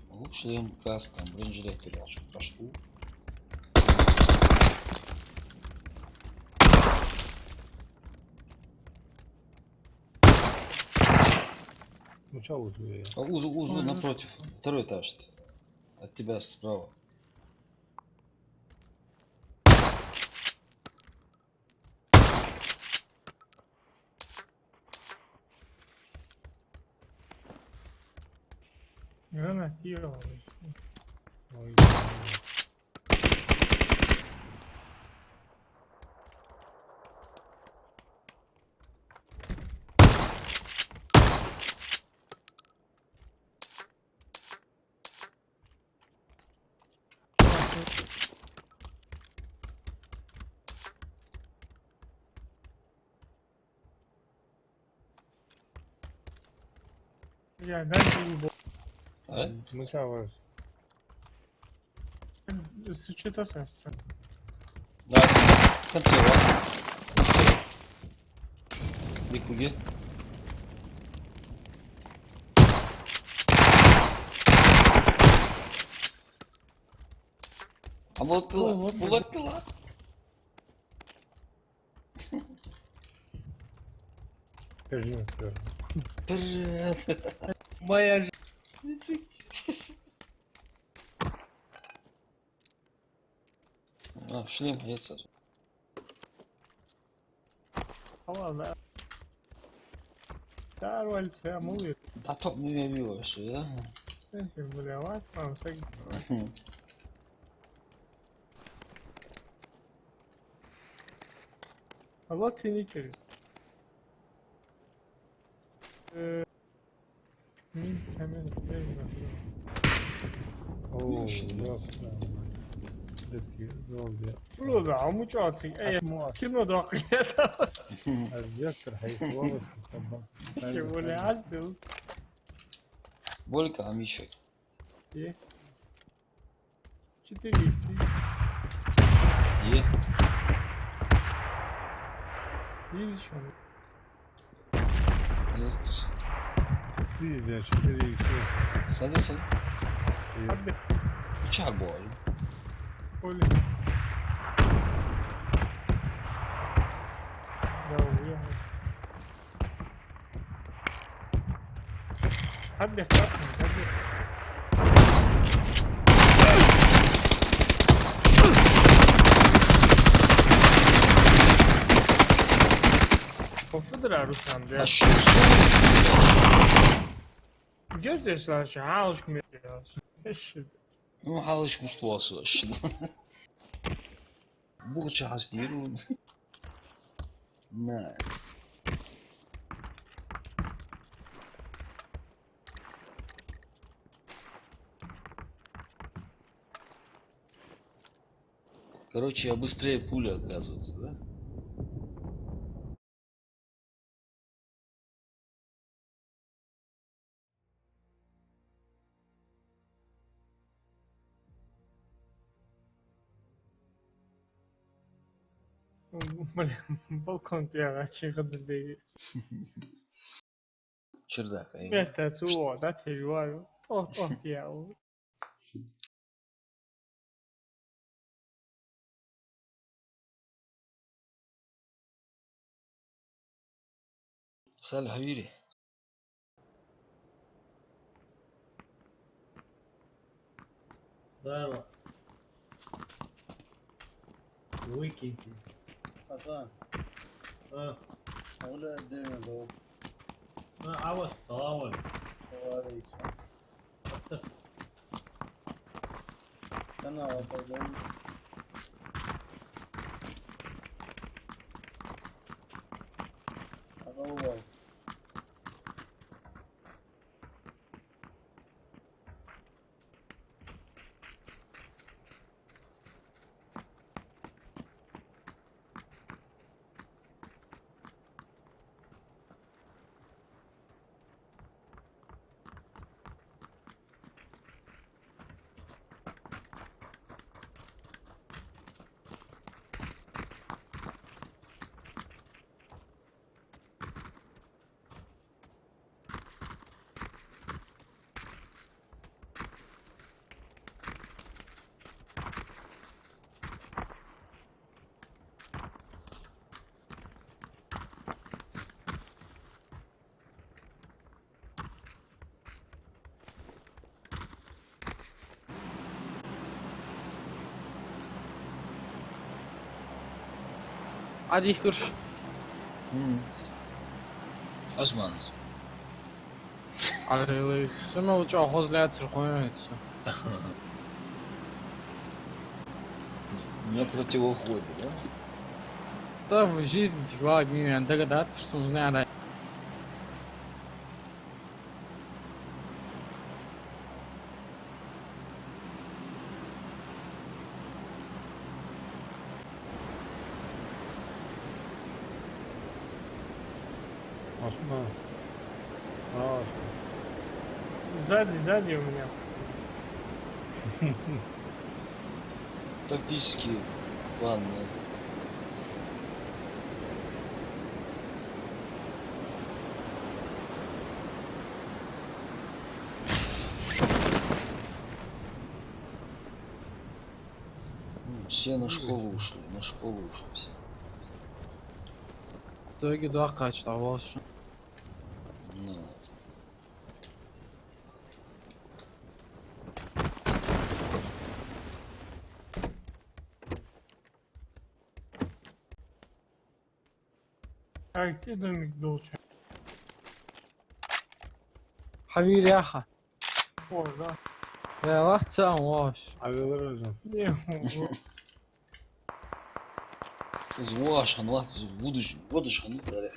[SPEAKER 1] Лучше шлем, каск, там, бронежилет терял, что пошло.
[SPEAKER 7] Ну чё узу?
[SPEAKER 1] А узу напротив. Второй этаж. От тебя справа.
[SPEAKER 6] Гранатировал.
[SPEAKER 7] Ой, Я дальше
[SPEAKER 1] А?
[SPEAKER 7] мучаваюсь. Что-то сасса.
[SPEAKER 1] Да, в конце, ладно. Никуге. А вот была.
[SPEAKER 7] Скажи,
[SPEAKER 1] Привет.
[SPEAKER 4] Моя жизнь.
[SPEAKER 1] А, шлем, нет, сразу.
[SPEAKER 7] ладно. Да, рольцы, а мы
[SPEAKER 1] Да топ не бьешь, да?
[SPEAKER 7] если блевать, вам всякие. А вот и не интересно. لا عموشاتي اي كلمة دقيقة
[SPEAKER 6] الفيكتور حيتواصل السباق
[SPEAKER 7] شو اللي عزل
[SPEAKER 1] Болько, а Миша?
[SPEAKER 7] ايه 4
[SPEAKER 1] Где?
[SPEAKER 7] видишь что
[SPEAKER 1] Есть.
[SPEAKER 6] فيزا 4 еще.
[SPEAKER 1] Садись.
[SPEAKER 7] حد
[SPEAKER 1] Чабой.
[SPEAKER 7] قولي لو وياها حد يخافني حد المفروض العروس عندها
[SPEAKER 1] А что?
[SPEAKER 7] gözyaşlar عاوش ايش
[SPEAKER 1] Ну, حالش مش تواصل. بوغتش حاس ديرو. ما. Короче, я быстрее пули, оказывается, да?
[SPEAKER 7] блин балкон я очевидно здесь
[SPEAKER 1] Чердак, а
[SPEAKER 7] это цуо да теваю то я
[SPEAKER 1] Саль Хавири.
[SPEAKER 4] Здорово. Выкиньте.
[SPEAKER 9] Hasan,
[SPEAKER 4] А,
[SPEAKER 9] öyle demiyor doğru.
[SPEAKER 4] عوض صلاول.
[SPEAKER 9] Doğru işte.
[SPEAKER 4] بس
[SPEAKER 9] Sen havadan Aga
[SPEAKER 2] عادي يخرش
[SPEAKER 1] Osmans.
[SPEAKER 2] على سما وجا خوز لا ترخوينس
[SPEAKER 1] Не противоходы, да?
[SPEAKER 2] да в жизни тигла мимо догадаться что не надо
[SPEAKER 6] Osman. Osman.
[SPEAKER 7] Сзади у меня.
[SPEAKER 1] Тактический план. Все на школу ушли все.
[SPEAKER 2] В итоге два качества волшеб.
[SPEAKER 1] Ну.
[SPEAKER 7] А где домик должен?
[SPEAKER 2] حبيبي يا اخا
[SPEAKER 7] О, да.
[SPEAKER 2] يا واحد ساعة واش
[SPEAKER 7] Авелрожен.
[SPEAKER 1] Зуашхан вахт будышхан царя.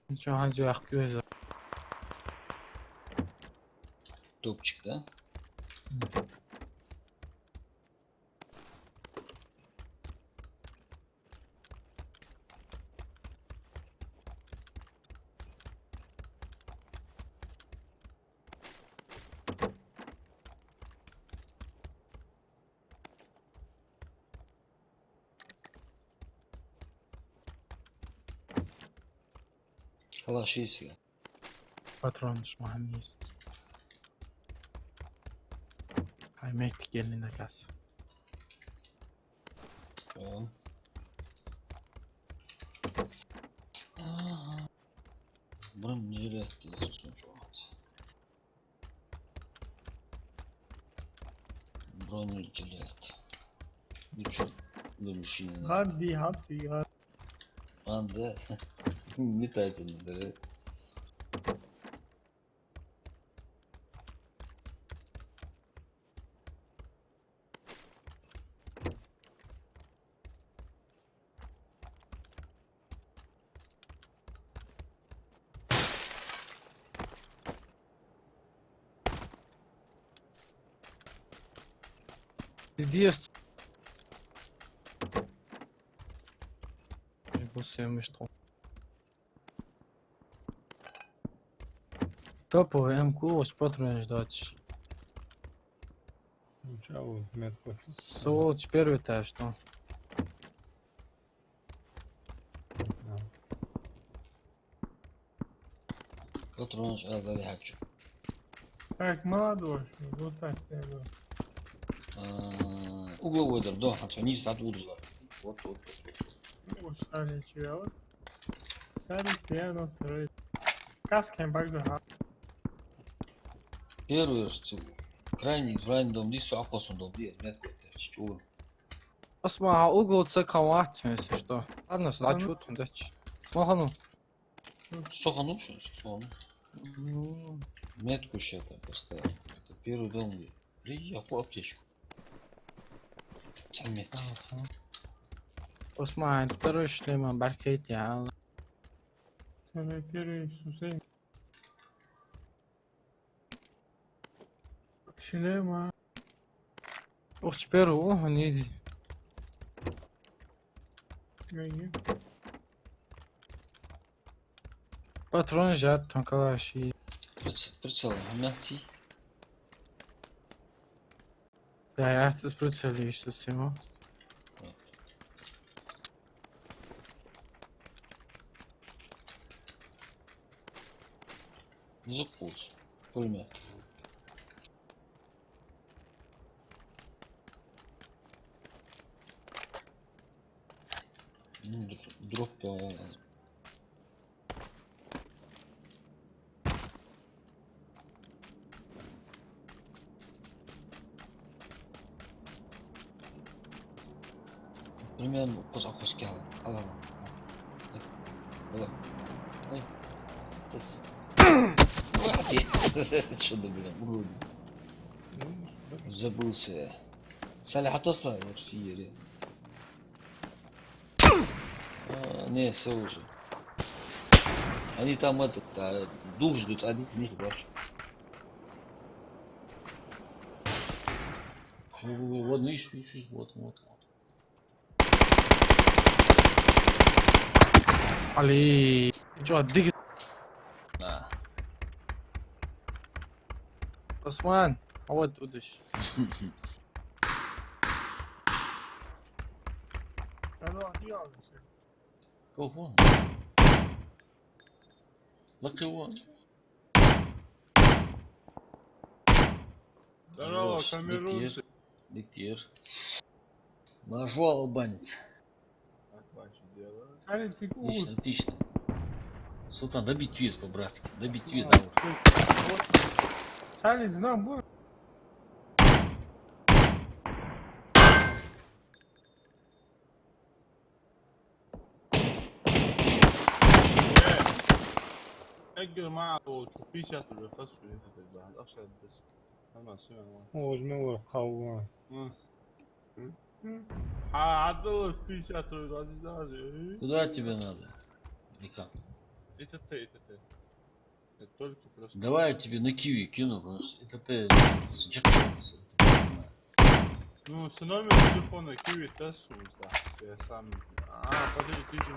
[SPEAKER 2] ничего حاجة يحكي
[SPEAKER 1] Топчик, да? Калаш есть я.
[SPEAKER 2] патрон шмам есть Аймек geldi наказ.
[SPEAKER 1] Брам жилет соочуват. Бронежилет. Ничего, мужчина.
[SPEAKER 7] Hadi hadi.
[SPEAKER 1] Да. Метательно, да.
[SPEAKER 2] Здесь. Бусем что? Топовый МК с патроном ждать.
[SPEAKER 7] Чего метко?
[SPEAKER 2] Сол теперь это что?
[SPEAKER 1] Патрон азали хочу.
[SPEAKER 7] Так, молодой, вот так я.
[SPEAKER 1] Угловой дар, да, а низ от удержал. Вот.
[SPEAKER 7] Ну, шарик чего? Шарик первый, второй. Каскем багда.
[SPEAKER 1] Первый раз крайний дом здесь, а после дом здесь, метко, чего?
[SPEAKER 2] Осма угол цековать, если что. Ладно, зачет он дать. Махану.
[SPEAKER 1] Сохану, что? Метку сейчас поставил. Это первый дом где. Да я по аптечку. Заметьте.
[SPEAKER 2] Осма, второй шлем, баркет, я.
[SPEAKER 7] Второй, первый, Сусейн. Шлема.
[SPEAKER 2] Ух, теперь, не иди. Патрон жат, там калаши.
[SPEAKER 1] Прицел, мягкий.
[SPEAKER 2] Да, я с прицелом, что всего.
[SPEAKER 1] Заполз. Пулемет. Ну, дроп по... Примерно позахуски алам. Давай. Ой. Что да, блин, уроди. Забылся. Саля отосла, вот фиере. Не, все уже. Они там этот, дух ждут, один из них башь. Вот, ну ищу, вот.
[SPEAKER 2] علي جو ديك
[SPEAKER 1] آه.
[SPEAKER 2] عثمان عود قدش
[SPEAKER 6] انا يا
[SPEAKER 1] Go for Lucky one.
[SPEAKER 6] здорово,
[SPEAKER 1] Хорош.
[SPEAKER 6] камерунцы.
[SPEAKER 1] Диктир. Нажал албанец.
[SPEAKER 6] Как ваши дела?
[SPEAKER 1] Отлично, отлично. Султан, добить вес по-братски. Добить вес.
[SPEAKER 6] Саня, знак будет? اجل معه وشوف في شات اللي يخش في البحر اخشى بس انا سمع
[SPEAKER 7] وجمه القوة
[SPEAKER 6] عدل في شات اللي
[SPEAKER 1] Куда тебе надо? Мика.
[SPEAKER 6] это ты только просто
[SPEAKER 1] Давай я тебе на киви кину, потому что это ты джекпотс.
[SPEAKER 6] ну с номером телефона киви тесту да я сам подожди ты же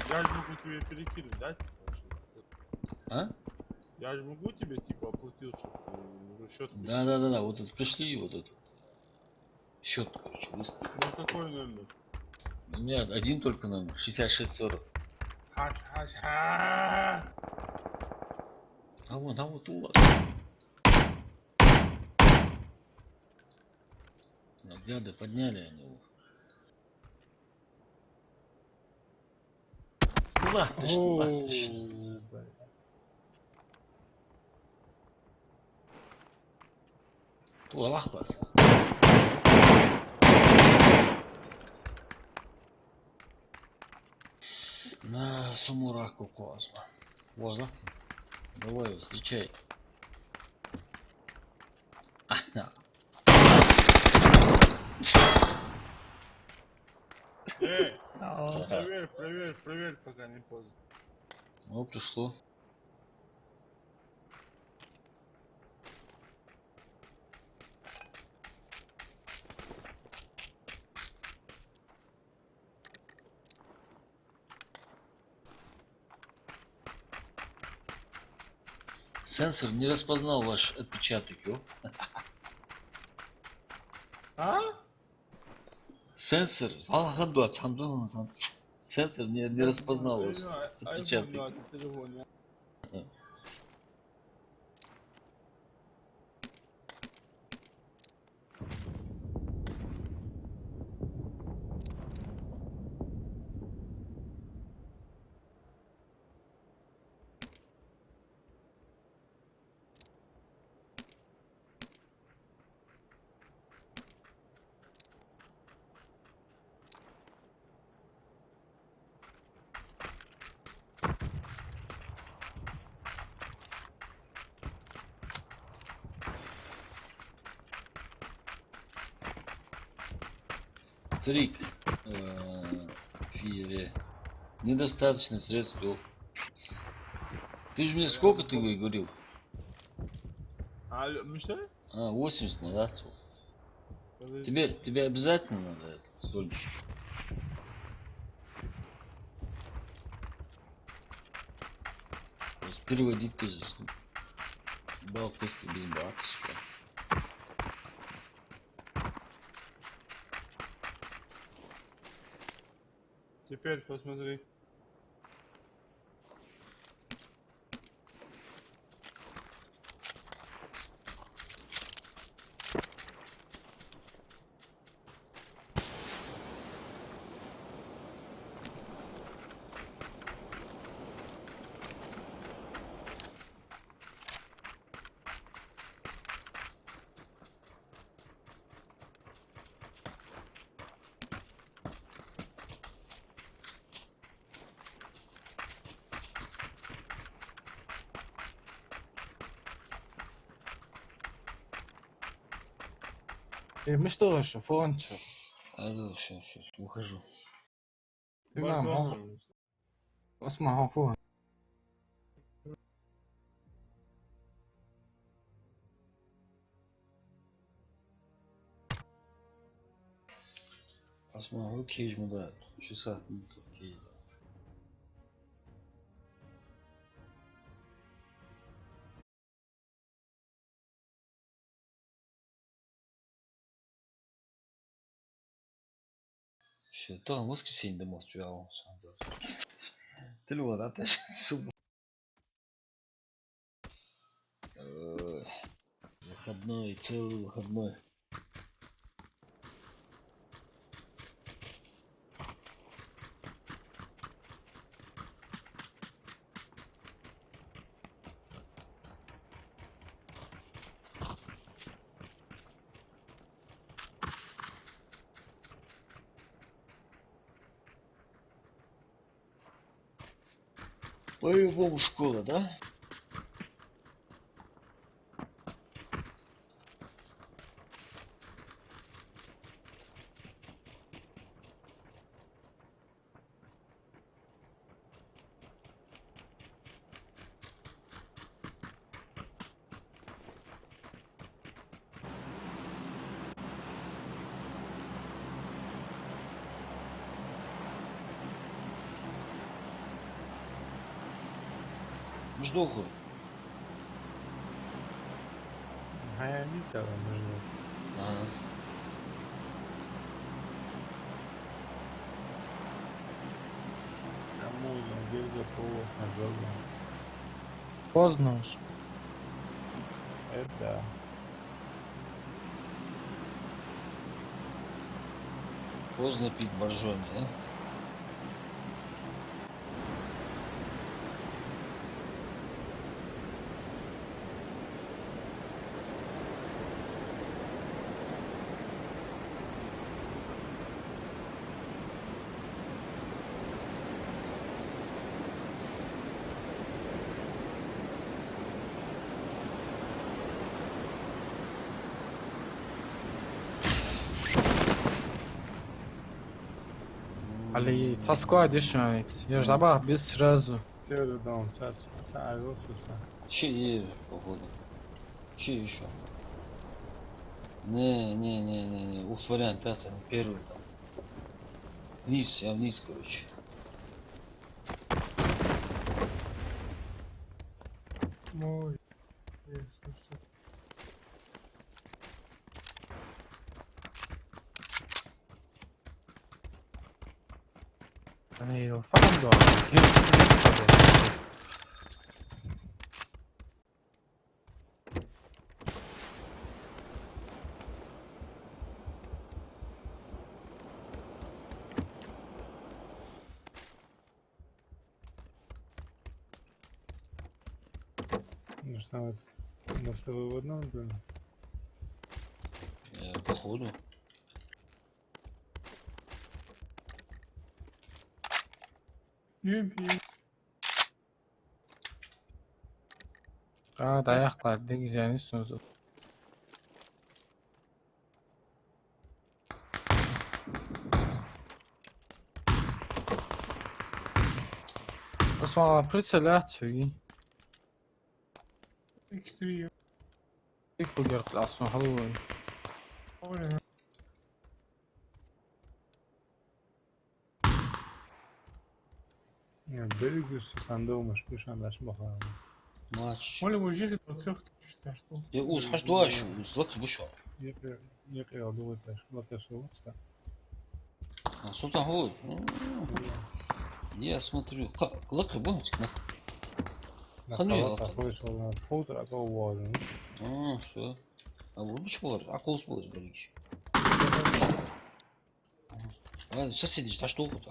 [SPEAKER 6] я же могу тебе перекинуть да
[SPEAKER 1] А?
[SPEAKER 6] я же могу тебе типа оплатил чтобы счет
[SPEAKER 1] Да. Вот это пришли, вот этот счет, короче, выставили.
[SPEAKER 6] ну какой номер
[SPEAKER 1] У меня один только номер, 6640. А вот у вас. Гады подняли они его. Латыш. Туалахлас. На Сумураку Козма. Вот, давай его встречай.
[SPEAKER 6] проверь пока не поздно
[SPEAKER 1] Ну, пришло. Сенсор не распознал ваш отпечаток, ё. Сенсор, сенсор не распознал ваш отпечаток. Трик. Фире. Недостаточно средств. Ты же мне сколько ты говорил?
[SPEAKER 6] Что?
[SPEAKER 1] 80 на да? Тебе обязательно надо этот сольничек? Просто переводить ты же дал пусть без бата сейчас.
[SPEAKER 6] Теперь посмотри.
[SPEAKER 2] Мы что, фон, что?
[SPEAKER 1] Сейчас, ухожу.
[SPEAKER 2] إمام اسمع فون
[SPEAKER 1] Asma, окей, да. Часа. Окей, да. Что-то в воскресенье домой отправился. Ты ли вот опять суббота? Выходной, целый выходной. По-любому школа, да? Жду хуй.
[SPEAKER 7] Hayalite var burada.
[SPEAKER 1] Ага.
[SPEAKER 7] Ama uzun bir de povo hazırlı.
[SPEAKER 2] Поздно уж.
[SPEAKER 7] Это
[SPEAKER 1] Поздно пить боржоми, да?
[SPEAKER 2] Али цаско одишь, я жаба без сразу.
[SPEAKER 7] Şöyle dağım çağır olsun.
[SPEAKER 1] Че есть, походу. Че еще? Не. Ух, вариант, это не первый там. Вниз, я вниз, короче.
[SPEAKER 6] Мой.
[SPEAKER 2] يعني فهم كيف
[SPEAKER 7] Может, выводном был?
[SPEAKER 1] Походу.
[SPEAKER 6] UMP.
[SPEAKER 2] даяқтар дегізені сөзі. Осман прицелят сөйі.
[SPEAKER 6] X3.
[SPEAKER 2] Ik probeer het als zo'n hallo.
[SPEAKER 6] Oh ja.
[SPEAKER 7] Beri gözü sende olmuş. Bu şandaşı bakalım.
[SPEAKER 1] Матч.
[SPEAKER 6] Оля уже до 3000 что?
[SPEAKER 1] Я уз, хаш дуашу, уз, лак бушо.
[SPEAKER 7] Yakı aldı bu taş. Bakası olursa.
[SPEAKER 1] А султан голубь. Я смотрю. Лак бумочка. Хануя лак.
[SPEAKER 7] Такой olan fotoğrafı varmış.
[SPEAKER 1] Все. А вот почему var? Акыл спорт берегись. Ладно, соседи, а что вот?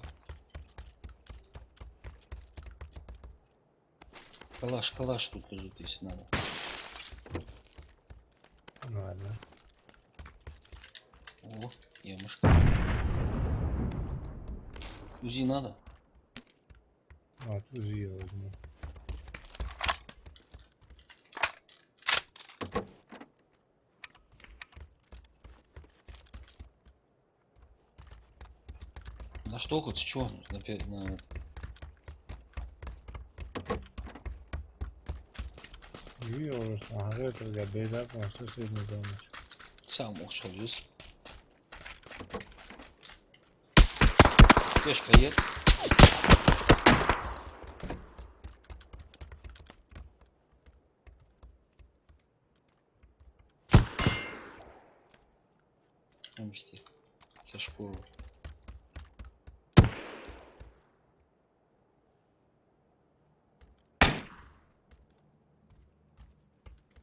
[SPEAKER 1] Калаш тут лежит, если надо.
[SPEAKER 7] Ладно.
[SPEAKER 1] О, ямушка. УЗИ надо?
[SPEAKER 7] Вот, УЗИ возьму.
[SPEAKER 1] На что хоть, с чего? На это.
[SPEAKER 7] İyi olursa hareket ya beyler konuşsa sevmedi olmuş.
[SPEAKER 1] Сам ошалюсь. Пешка ед. Помните, со школы.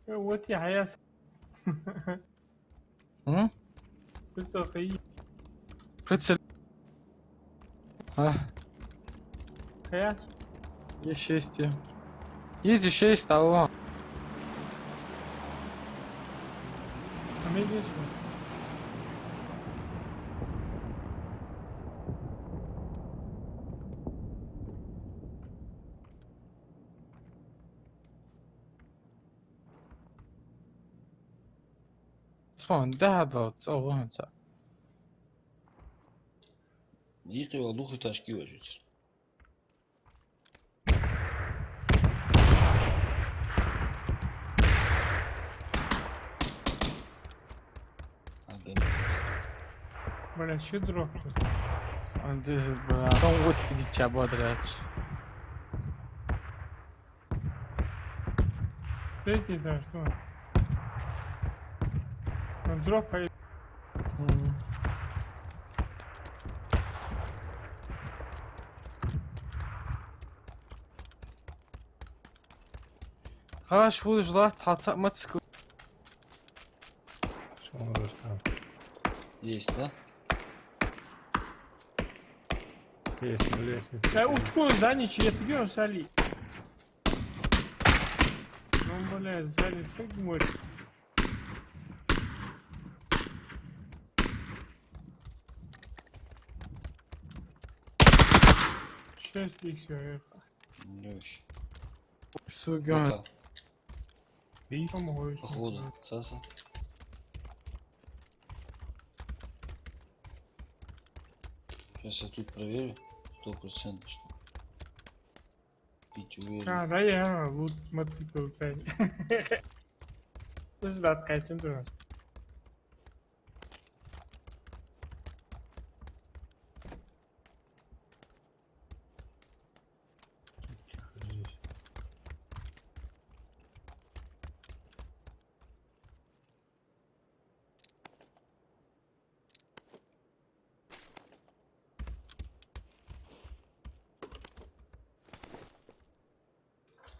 [SPEAKER 7] وتي حياة
[SPEAKER 2] Hm?
[SPEAKER 7] قلت أخي
[SPEAKER 2] Pritzel. Ah,
[SPEAKER 7] حياة
[SPEAKER 2] есть 6. Есть 6 того.
[SPEAKER 7] أميزي
[SPEAKER 2] Смотри, да, да, целую.
[SPEAKER 1] Yıkıyor duhu taşkı var.
[SPEAKER 7] بلا شو دروب
[SPEAKER 2] Здесь, бля, там вот сидит бодряч.
[SPEAKER 7] تريتي ده شو دروب هاي
[SPEAKER 2] خلاص شو جلات حاط ما تسكت.
[SPEAKER 7] شو رستم
[SPEAKER 1] Есть, да?
[SPEAKER 7] есть на лестнице учку здание чьи ты гео сали ну бля сали сагмор 6 икс
[SPEAKER 1] Лёш.
[SPEAKER 2] Суган.
[SPEAKER 1] Пока. Походу. Саса. Сейчас я тут проверю. 100% что. Пить уверен.
[SPEAKER 7] А, да я лут мотоцикл цени Сдат кайчен durur. Здесь.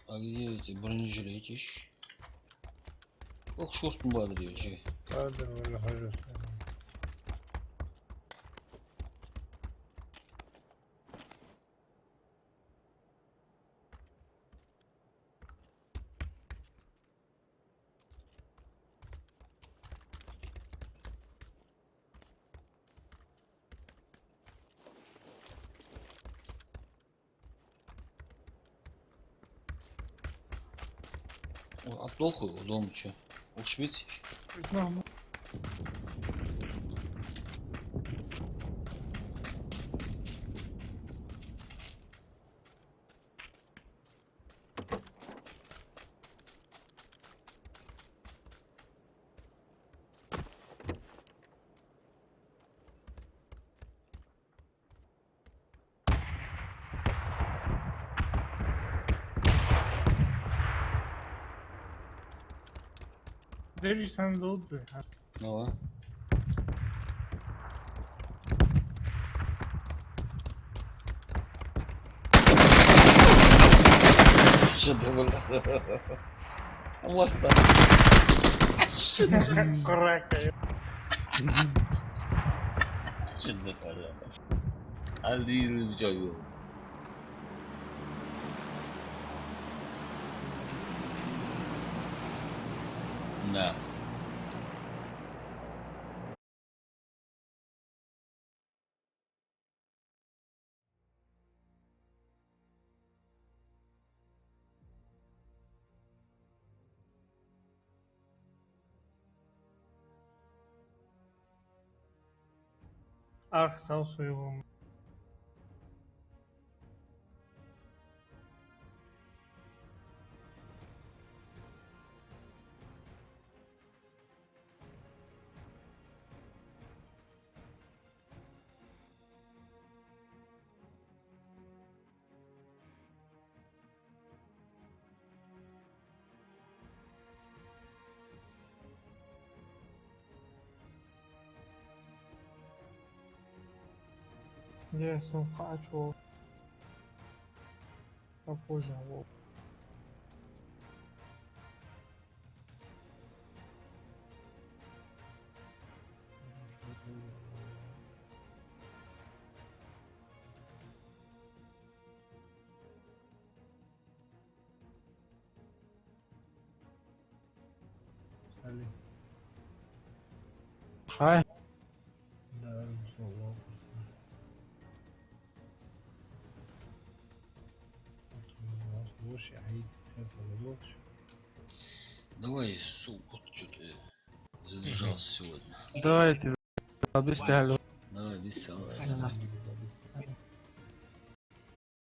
[SPEAKER 1] А где эти бронежилетищ? Ох, шорт бодрее.
[SPEAKER 7] Ладно, вроде хожу.
[SPEAKER 1] А плохо дома что? В Швеции?
[SPEAKER 7] Нормально. Дели sen de oldu ya.
[SPEAKER 1] Ну а? Что ты, бля? Вот так.
[SPEAKER 7] Коррека ya.
[SPEAKER 1] Şimdi para. Ali Joyo. Да.
[SPEAKER 7] Ah sağ suyu. Я сам хочу. Попозже. عليه.
[SPEAKER 2] هاي
[SPEAKER 7] Да, صواب. Слушай, а сейчас лучше.
[SPEAKER 1] Давай, вот что ты задержался сегодня.
[SPEAKER 2] давай ты забыстый.
[SPEAKER 1] Давай, без тебя.